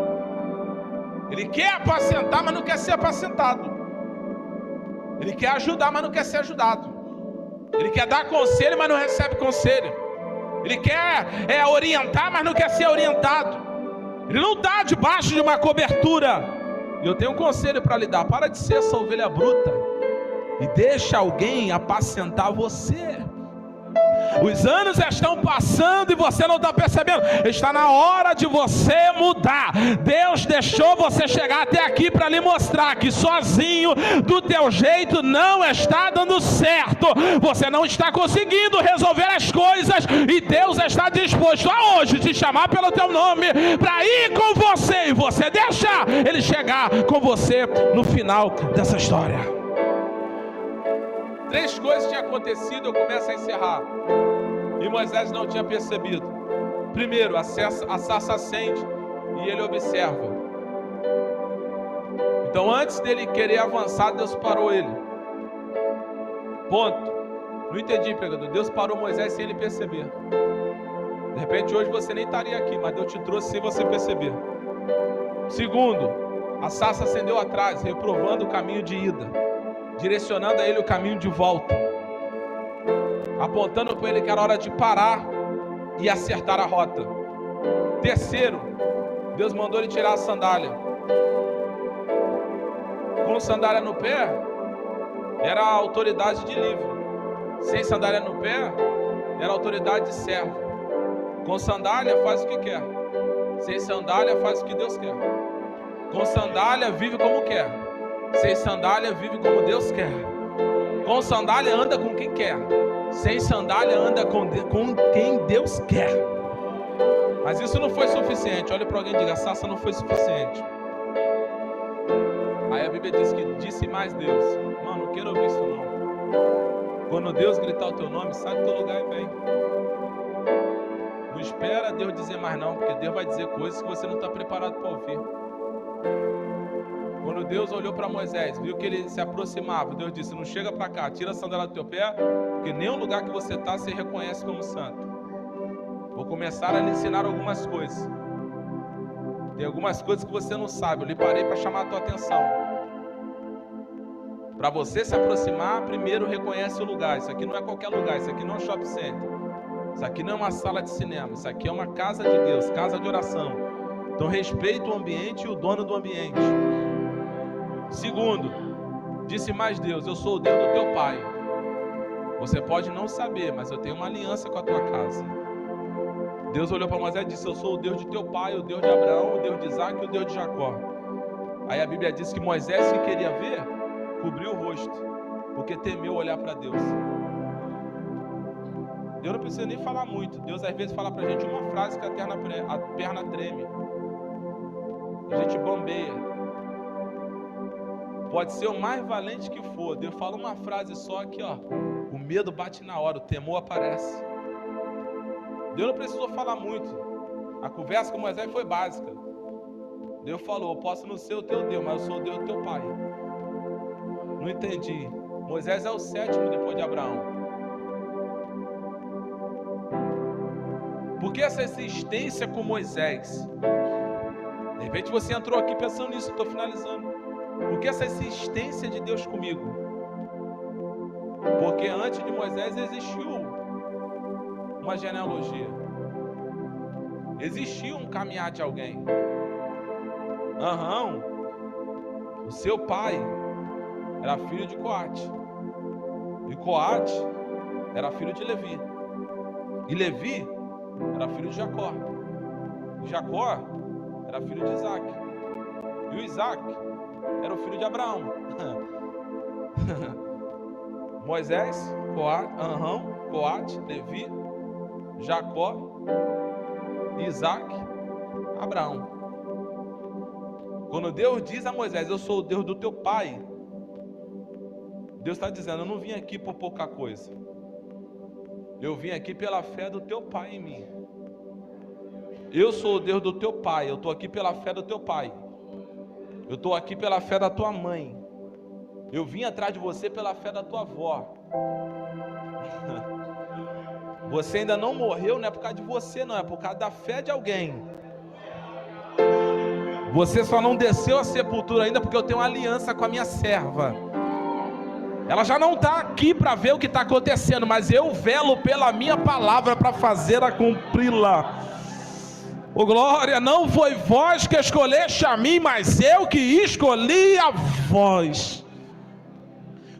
Ele quer apacentar, mas não quer ser apacentado. Ele quer ajudar, mas não quer ser ajudado. Ele quer dar conselho, mas não recebe conselho. Ele quer orientar, mas não quer ser orientado. Ele não está debaixo de uma cobertura. E eu tenho um conselho para lhe dar: para de ser essa ovelha bruta e deixa alguém apacentar você. Os anos estão passando e você não está percebendo. Está na hora de você mudar. Deus deixou você chegar até aqui para lhe mostrar que sozinho, do teu jeito, não está dando certo. Você não está conseguindo resolver as coisas, e Deus está disposto a hoje te chamar pelo teu nome para ir com você, e você deixar Ele chegar com você no final dessa história. 3 coisas tinham acontecido, eu começo a encerrar, e Moisés não tinha percebido. Primeiro, a sarça acende e ele observa. Então, antes dele querer avançar, Deus parou ele. Ponto. Não entendi, pregador. Deus parou Moisés sem ele perceber. De repente hoje você nem estaria aqui, mas Deus te trouxe sem você perceber. Segundo, a sarça acendeu atrás, reprovando o caminho de ida, direcionando a ele o caminho de volta, apontando para ele que era hora de parar e acertar a rota. Terceiro, Deus mandou ele tirar a sandália. Com sandália no pé, era a autoridade de livre. Sem sandália no pé, era a autoridade de servo. Com sandália, faz o que quer. Sem sandália, faz o que Deus quer. Com sandália, vive como quer. Sem sandália, vive como Deus quer. Com sandália, anda com quem quer. Sem sandália, anda com quem Deus quer. Mas isso não foi suficiente. Olha para alguém e diga: a sarça não foi suficiente. Aí a Bíblia diz que disse mais Deus. Mano, não quero ouvir isso não. Quando Deus gritar o teu nome, sai do teu lugar e vem. Não espera Deus dizer mais não, porque Deus vai dizer coisas que você não está preparado para ouvir. Quando Deus olhou para Moisés, viu que ele se aproximava, Deus disse: não chega para cá, tira a sandália do teu pé, porque nem o lugar que você está se reconhece como santo. Vou começar a lhe ensinar algumas coisas. Tem algumas coisas que você não sabe, eu lhe parei para chamar a tua atenção. Para você se aproximar, primeiro reconhece o lugar. Isso aqui não é qualquer lugar, isso aqui não é um shopping center. Isso aqui não é uma sala de cinema, isso aqui é uma casa de Deus, casa de oração. Então respeita o ambiente e o dono do ambiente. Segundo, disse mais Deus: eu sou o Deus do teu pai. Você pode não saber, mas eu tenho uma aliança com a tua casa. Deus olhou para Moisés e disse: eu sou o Deus de teu pai, o Deus de Abraão, o Deus de Isaac e o Deus de Jacó. Aí a Bíblia diz que Moisés, que queria ver, cobriu o rosto, porque temeu olhar para Deus. Deus não precisa nem falar muito. Deus às vezes fala para a gente uma frase que a perna treme, a gente bambeia. Pode ser o mais valente que for, Deus fala uma frase só que, ó, o medo bate na hora, o temor aparece. Deus não precisou falar muito. A conversa com Moisés foi básica. Deus falou: eu posso não ser o teu Deus, mas eu sou o Deus do teu pai. Não entendi. Moisés é o 7º depois de Abraão. Por que essa insistência com Moisés? De repente você entrou aqui pensando nisso, estou finalizando. Por que essa insistência de Deus comigo? Porque antes de Moisés existiu uma genealogia. Existiu um caminhar de alguém. O seu pai era filho de Coate. E Coate era filho de Levi. E Levi era filho de Jacó. E Jacó era filho de Isaac. E o Isaac era o filho de Abraão. Moisés, Coate, Levi, Jacó, Isaac, Abraão. Quando Deus diz a Moisés: eu sou o Deus do teu pai, Deus está dizendo: eu não vim aqui por pouca coisa. Eu vim aqui pela fé do teu pai em mim. Eu sou o Deus do teu pai. Eu estou aqui pela fé do teu pai. Eu estou aqui pela fé da tua mãe. Eu vim atrás de você pela fé da tua avó. Você ainda não morreu, não é por causa de você, não. É por causa da fé de alguém. Você só não desceu à sepultura ainda porque eu tenho uma aliança com a minha serva. Ela já não está aqui para ver o que está acontecendo, mas eu velo pela minha palavra para fazer a cumpri-la. Oh glória, não foi vós que escolheste a mim, mas eu que escolhi a vós.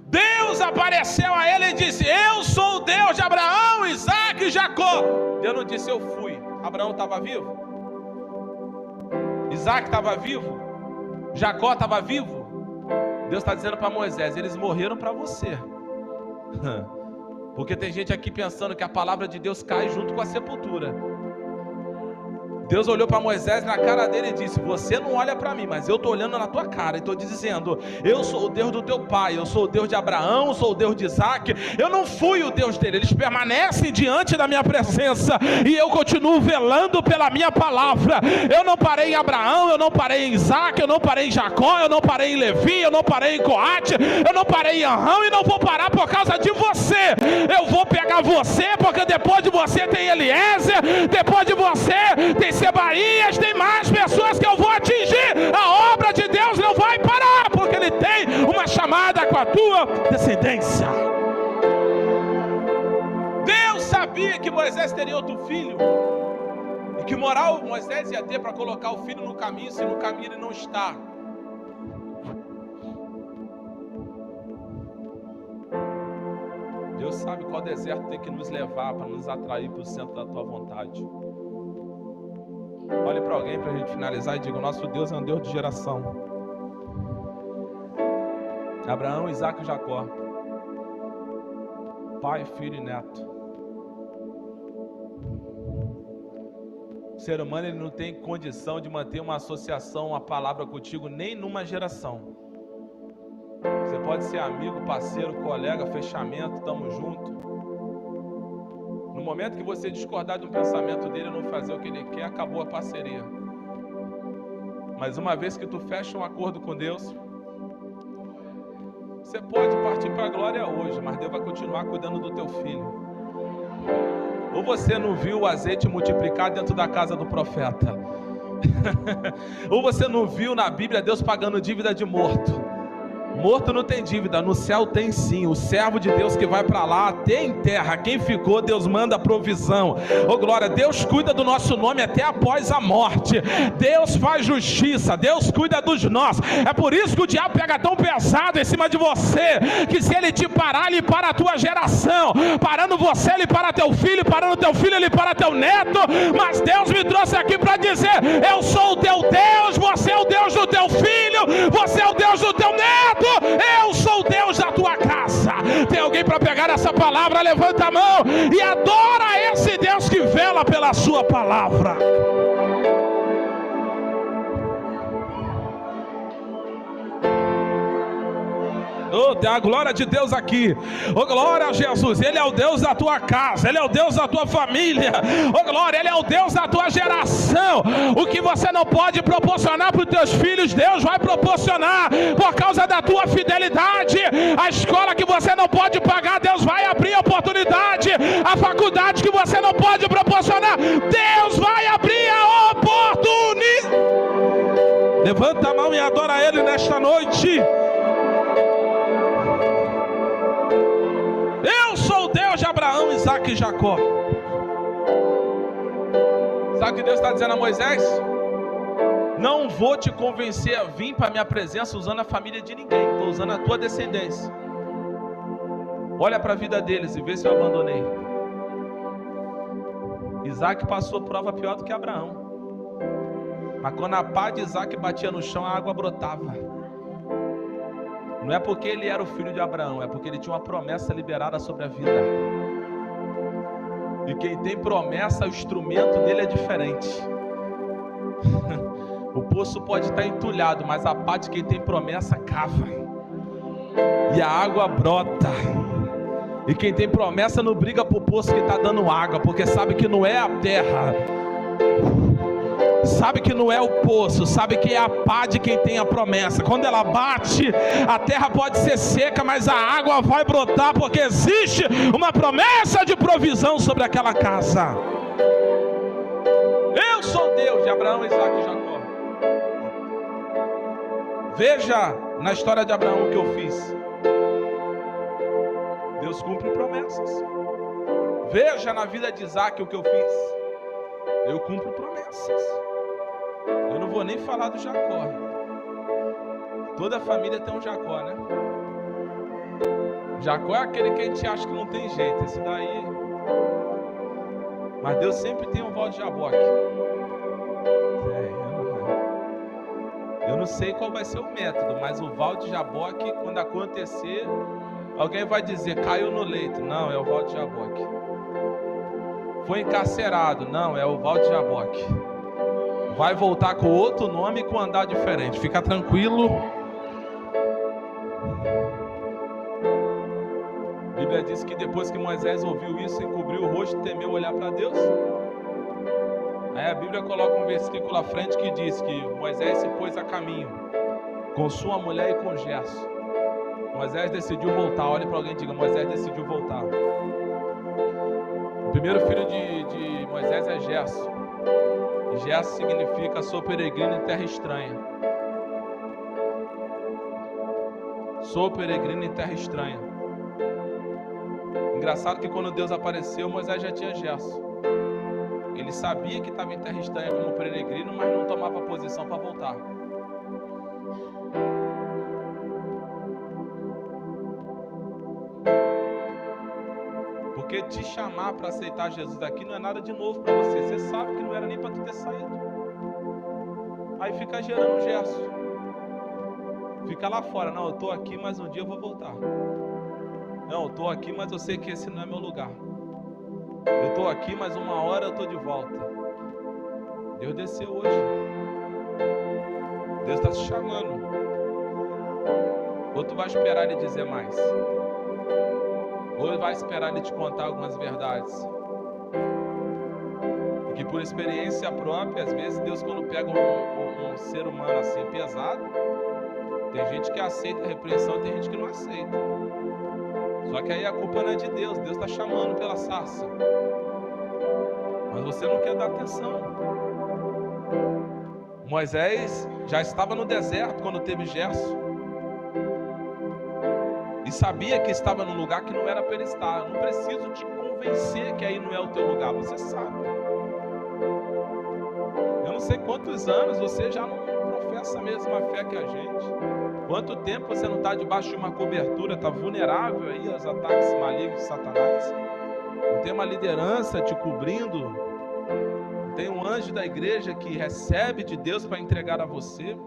Deus apareceu a ele e disse: eu sou o Deus de Abraão, Isaque e Jacó. Deus não disse eu fui. Abraão estava vivo? Isaque estava vivo? Jacó estava vivo? Deus está dizendo para Moisés: eles morreram para você. Porque tem gente aqui pensando que a palavra de Deus cai junto com a sepultura. Deus olhou para Moisés na cara dele e disse: você não olha para mim, mas eu estou olhando na tua cara e estou dizendo: eu sou o Deus do teu pai, eu sou o Deus de Abraão, sou o Deus de Isaque. Eu não fui o Deus dele, eles permanecem diante da minha presença e eu continuo velando pela minha palavra. Eu não parei em Abraão, eu não parei em Isaque, eu não parei em Jacó, eu não parei em Levi, eu não parei em Coate, eu não parei em Arão e não vou parar por causa de você. Eu vou pegar você, porque depois de você tem Eliezer, depois de você tem Sebaias, tem mais pessoas que eu vou atingir. A obra de Deus não vai parar, porque Ele tem uma chamada com a tua descendência. Deus sabia que Moisés teria outro filho, e que moral Moisés ia ter para colocar o filho no caminho, se no caminho ele não está. Deus sabe qual deserto tem que nos levar para nos atrair para o centro da tua vontade. Olhe para alguém para a gente finalizar e diga: o nosso Deus é um Deus de geração. Abraão, Isaque e Jacó, pai, filho e neto. O ser humano, ele não tem condição de manter uma associação, uma palavra contigo nem numa geração. Você pode ser amigo, parceiro, colega, fechamento, tamo junto. No momento que você discordar de um pensamento dele, não fazer o que ele quer, acabou a parceria. Mas uma vez que tu fecha um acordo com Deus, você pode partir para a glória hoje, mas Deus vai continuar cuidando do teu filho. Ou você não viu o azeite multiplicar dentro da casa do profeta? Ou você não viu na Bíblia Deus pagando dívida de morto? Morto não tem dívida, no céu tem sim. O servo de Deus que vai para lá, até em terra, quem ficou, Deus manda provisão. Oh glória, Deus cuida do nosso nome até após a morte. Deus faz justiça, Deus cuida dos nossos. É por isso que o diabo pega tão pesado em cima de você, que se ele te parar, ele para a tua geração. Parando você, ele para teu filho. Parando teu filho, ele para teu neto. Mas Deus me trouxe aqui para dizer: eu sou o teu Deus, você é o Deus do teu filho, você é o Deus do teu neto. Eu sou o Deus da tua casa. Tem alguém para pegar essa palavra? Levanta a mão e adora esse Deus que vela pela sua palavra. Oh, tem a glória de Deus aqui. Oh glória a Jesus, Ele é o Deus da tua casa, Ele é o Deus da tua família. Oh glória, Ele é o Deus da tua geração. O que você não pode proporcionar para os teus filhos, Deus vai proporcionar por causa da tua fidelidade. A escola que você não pode pagar, Deus vai abrir a oportunidade. A faculdade que você não pode proporcionar, Deus vai abrir a oportunidade. Levanta a mão e adora Ele nesta noite. Eu sou o Deus de Abraão, Isaque e Jacó. Sabe o que Deus está dizendo a Moisés? Não vou te convencer a vir para a minha presença usando a família de ninguém. Estou usando a tua descendência. Olha para a vida deles e vê se eu abandonei. Isaque passou prova pior do que Abraão. Mas quando a pá de Isaque batia no chão, a água brotava. Não é porque ele era o filho de Abraão, é porque ele tinha uma promessa liberada sobre a vida. E quem tem promessa, o instrumento dele é diferente. O poço pode estar entulhado, mas a pá de quem tem promessa cava. E a água brota. E quem tem promessa não briga por poço que está dando água, porque sabe que não é a terra. Sabe que não é o poço, sabe que é a pá de quem tem a promessa. Quando ela bate, a terra pode ser seca, mas a água vai brotar, porque existe uma promessa de provisão sobre aquela casa. Eu sou Deus de Abraão, Isaque e Jacó. Veja na história de Abraão o que eu fiz. Deus cumpre promessas. Veja na vida de Isaac o que eu fiz. Eu cumpro promessas. Eu não vou nem falar do Jacó. Toda família tem um Jacó, né? Jacó é aquele que a gente acha que não tem jeito. Esse daí... Mas Deus sempre tem um Val de Jaboque. Eu não sei qual vai ser o método, mas o Val de Jaboque, quando acontecer, alguém vai dizer, caiu no leito. Não, é o Val de Jaboque. Foi encarcerado. Não, é o Val de Jaboque. Vai voltar com outro nome e com andar diferente. Fica tranquilo. A Bíblia diz que depois que Moisés ouviu isso, encobriu o rosto e temeu olhar para Deus. Aí a Bíblia coloca um versículo à frente que diz que Moisés se pôs a caminho com sua mulher e com Gerson. Moisés decidiu voltar. Olhe para alguém e diga, Moisés decidiu voltar. O primeiro filho de Moisés é Gerson. E Gerson significa sou peregrino em terra estranha. Sou peregrino em terra estranha. Engraçado que quando Deus apareceu, Moisés já tinha Gerson. Ele sabia que estava em terra estranha como peregrino, mas não tomava posição para voltar. Porque te chamar para aceitar Jesus aqui não é nada de novo para você. Você sabe que não era nem para tu ter saído. Aí fica gerando Gerson. Fica lá fora. Não, eu estou aqui, mas um dia eu vou voltar. Não, eu estou aqui, mas eu sei que esse não é meu lugar. Eu estou aqui, mas uma hora eu estou de volta. Deus desceu hoje. Deus está te chamando. Ou tu vai esperar Ele dizer mais? Ou Ele vai esperar Ele te contar algumas verdades? E que por experiência própria, às vezes Deus quando pega um ser humano assim pesado, tem gente que aceita a repreensão e tem gente que não aceita. Só que aí a culpa não é de Deus. Deus está chamando pela sarça. Mas você não quer dar atenção. Moisés já estava no deserto quando teve Gerson. E sabia que estava num lugar que não era para ele estar. Eu não preciso te convencer que aí não é o teu lugar. Você sabe. Eu não sei quantos anos você já não professa a mesma fé que a gente. Quanto tempo você não está debaixo de uma cobertura, está vulnerável aí aos ataques malignos de Satanás? Não tem uma liderança te cobrindo? Não tem um anjo da igreja que recebe de Deus para entregar a você?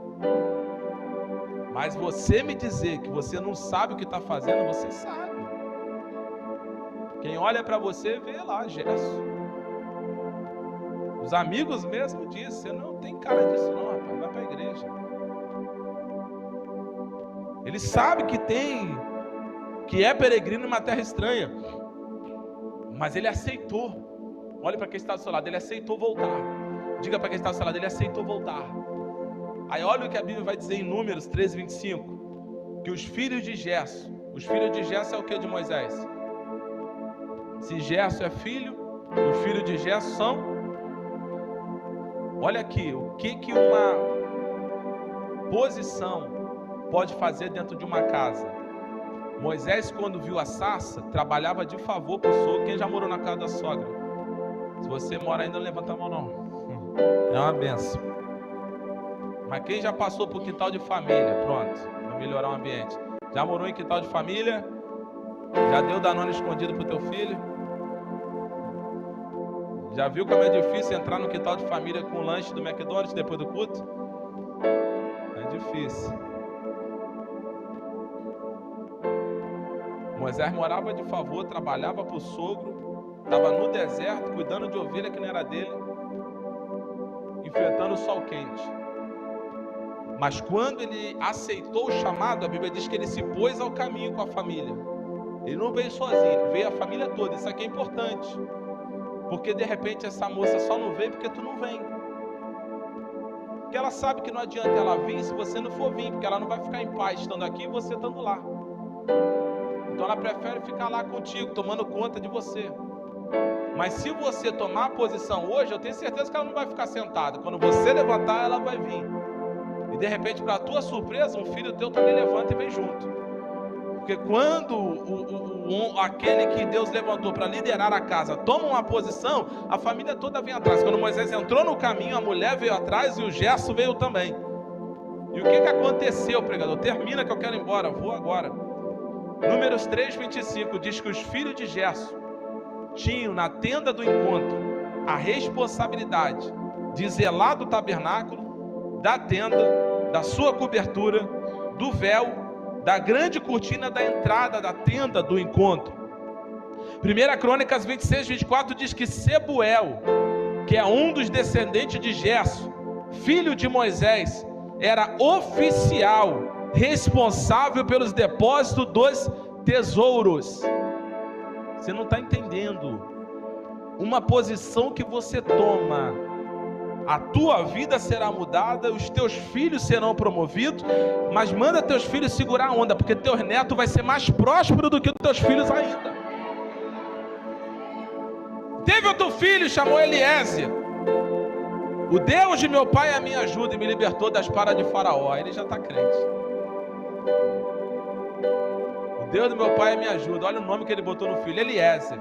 Mas você me dizer que você não sabe o que está fazendo, você sabe. Quem olha para você, vê lá, Gerson. Os amigos mesmo dizem, você não tem cara disso não, rapaz, vai para a igreja. Ele sabe que é peregrino em uma terra estranha, mas ele aceitou. Olha para quem está do seu lado, ele aceitou voltar. Diga para quem está do seu lado, ele aceitou voltar. Aí olha o que a Bíblia vai dizer em Números 13, 25, que os filhos de Gerson é o que de Moisés? Se Gerson é filho, os filhos de Gerson são... Olha aqui, o que uma posição pode fazer dentro de uma casa. Moisés, quando viu a sarça, trabalhava de favor para o sogro. Quem já morou na casa da sogra? Se você mora ainda, não levanta a mão não. É uma benção. Mas quem já passou por quintal de família? Pronto, vai melhorar o ambiente. Já morou em quintal de família? Já deu Danone escondido para o teu filho? Já viu como é difícil entrar no quintal de família com o lanche do McDonald's depois do culto? É difícil. Moisés morava de favor, trabalhava para o sogro, estava no deserto, cuidando de ovelha que não era dele, enfrentando o sol quente. Mas quando ele aceitou o chamado, a Bíblia diz que ele se pôs ao caminho com a família. Ele não veio sozinho, veio a família toda. Isso aqui é importante, porque de repente essa moça só não veio porque tu não vem. Porque ela sabe que não adianta ela vir se você não for vir, porque ela não vai ficar em paz estando aqui e você estando lá. Então ela prefere ficar lá contigo, tomando conta de você. Mas se você tomar a posição hoje, eu tenho certeza que ela não vai ficar sentada. Quando você levantar, ela vai vir. E de repente, para a tua surpresa, um filho teu também levanta e vem junto. Porque quando aquele que Deus levantou para liderar a casa toma uma posição, a família toda vem atrás. Quando Moisés entrou no caminho, a mulher veio atrás e o Gerson veio também. E o que aconteceu, pregador? Termina que eu quero ir embora, vou agora. Números 3:25 diz que os filhos de Gerson tinham na tenda do encontro a responsabilidade de zelar do tabernáculo, da tenda, da sua cobertura, do véu, da grande cortina da entrada da tenda do encontro. 1 Crônicas 26:24 diz que Sebuel, que é um dos descendentes de Gerson, filho de Moisés, era oficial responsável pelos depósitos dos tesouros. Você não está entendendo. Uma posição que você toma, a tua vida será mudada, os teus filhos serão promovidos, mas manda teus filhos segurar a onda, porque teu neto vai ser mais próspero do que os teus filhos ainda. Teve outro filho, chamou Eliezer. O Deus de meu pai é a minha ajuda e me libertou da espada de Faraó. Ele já está crente. O Deus do meu pai é minha ajuda. Olha o nome que ele botou no filho, Eliezer.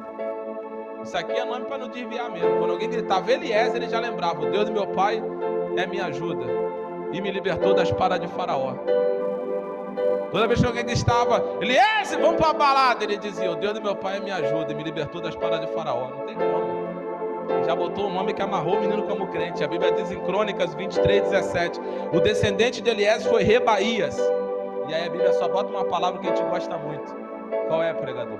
Isso aqui é nome para não desviar mesmo. Quando alguém gritava Eliezer, ele já lembrava: o Deus do meu pai é minha ajuda e me libertou da espada de Faraó. Toda vez que alguém gritava Eliezer, vamos para a balada, ele dizia: o Deus do meu pai é minha ajuda e me libertou da espada de Faraó. Não tem como. Já botou um nome que amarrou o menino como crente. A Bíblia diz em Crônicas 23:17: o descendente de Eliezer foi Rebaías. E aí a Bíblia só bota uma palavra que a gente gosta muito. Qual é, pregador?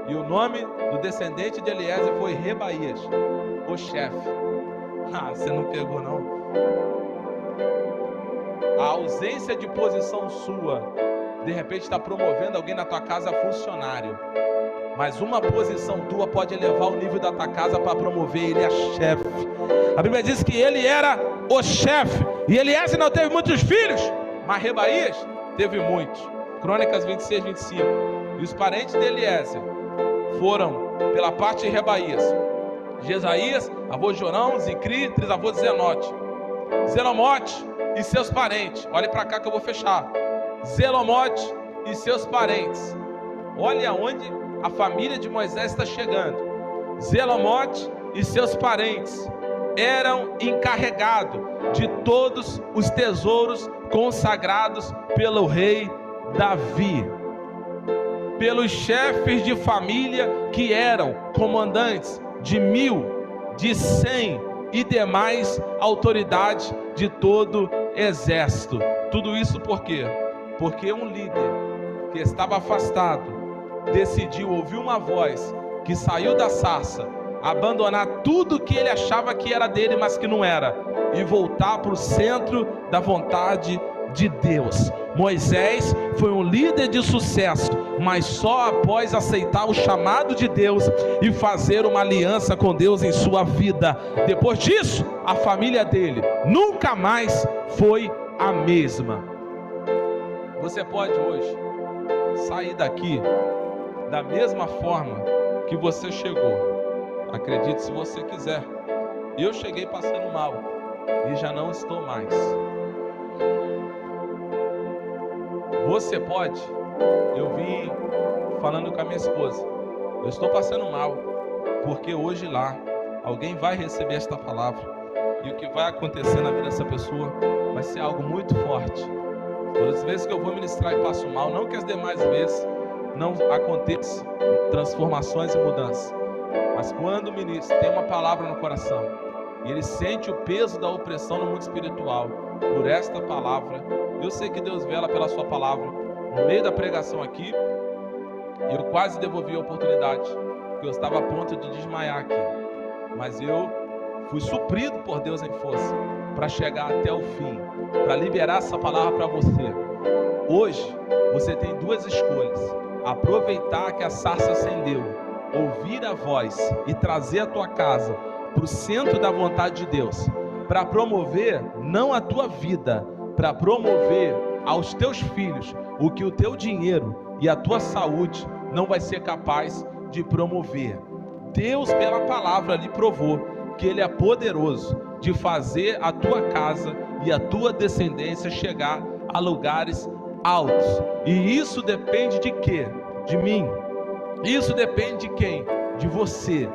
E o nome do descendente de Eliezer foi Rebaías, o chefe. Você não pegou não. A ausência de posição sua, de repente está promovendo alguém na tua casa a funcionário. Mas uma posição tua pode elevar o nível da tua casa para promover ele a chefe. A Bíblia diz que ele era o chefe. E Eliezer não teve muitos filhos, mas Rebaías teve muitos. Crônicas 26:25. E os parentes de Eliezer foram, pela parte de Rebaías, Jesaías, avô de Jorão, Zicri, trisavô de Zenote, Zelomote e seus parentes. Olhe para cá que eu vou fechar. Zelomote e seus parentes. Olha aonde a família de Moisés está chegando. Zelomote e seus parentes eram encarregados de todos os tesouros consagrados pelo rei Davi, pelos chefes de família que eram comandantes de 1000, de 100 e demais autoridades de todo exército. Tudo isso por quê? Porque um líder que estava afastado decidiu ouvir uma voz que saiu da sarça, abandonar tudo que ele achava que era dele, mas que não era, e voltar para o centro da vontade de Deus. Moisés foi um líder de sucesso, mas só após aceitar o chamado de Deus e fazer uma aliança com Deus em sua vida. Depois disso, a família dele nunca mais foi a mesma. Você pode hoje sair daqui da mesma forma que você chegou. Acredite se você quiser. Eu cheguei passando mal e já não estou mais. Você pode. Eu vim falando com a minha esposa. Eu estou passando mal porque hoje lá alguém vai receber esta palavra e o que vai acontecer na vida dessa pessoa vai ser algo muito forte. Todas as vezes que eu vou ministrar e passo mal, não que as demais vezes não aconteçam transformações e mudanças, mas quando o ministro tem uma palavra no coração e ele sente o peso da opressão no mundo espiritual por esta palavra, eu sei que Deus vela pela sua palavra. No meio da pregação aqui, eu quase devolvi a oportunidade, porque eu estava a ponto de desmaiar aqui, mas eu fui suprido por Deus em força para chegar até o fim, para liberar essa palavra para você. Hoje você tem duas escolhas: aproveitar que a sarça acendeu, ouvir a voz e trazer a tua casa para o centro da vontade de Deus, para promover não a tua vida, para promover aos teus filhos o que o teu dinheiro e a tua saúde não vai ser capaz de promover. Deus, pela palavra, lhe provou que Ele é poderoso de fazer a tua casa e a tua descendência chegar a lugares altos. E isso depende de quê? De mim. Isso depende de quem? De você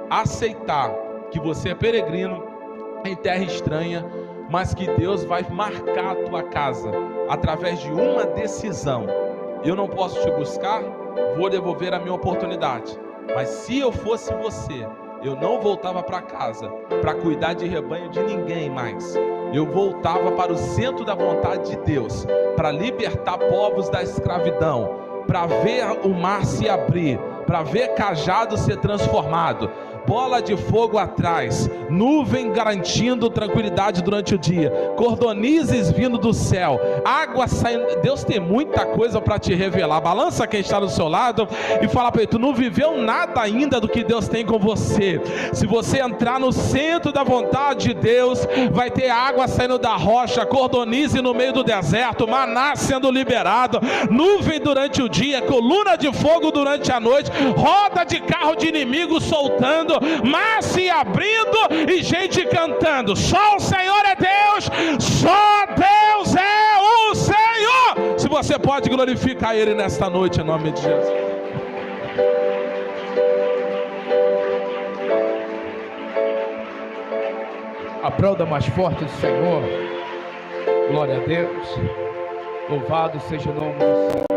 aceitar que você é peregrino em terra estranha, mas que Deus vai marcar a tua casa através de uma decisão. Eu não posso te buscar, vou devolver a minha oportunidade. Mas se eu fosse você, eu não voltava para casa para cuidar de rebanho de ninguém mais. Eu voltava para o centro da vontade de Deus, para libertar povos da escravidão, para ver o mar se abrir, para ver cajado ser transformado, bola de fogo atrás, nuvem garantindo tranquilidade durante o dia, cordonizes vindo do céu, água saindo. Deus tem muita coisa para te revelar. Balança quem está do seu lado e fala para ele: tu não viveu nada ainda do que Deus tem com você. Se você entrar no centro da vontade de Deus, vai ter água saindo da rocha, cordonize no meio do deserto, maná sendo liberado, nuvem durante o dia, coluna de fogo durante a noite, roda de carro de inimigo soltando, mar se abrindo e gente cantando. Só o Senhor é Deus, só Deus é o Senhor. Se você pode glorificar Ele nesta noite, em nome de Jesus. Aplauda mais forte o Senhor. Glória a Deus. Louvado seja o nome do Senhor.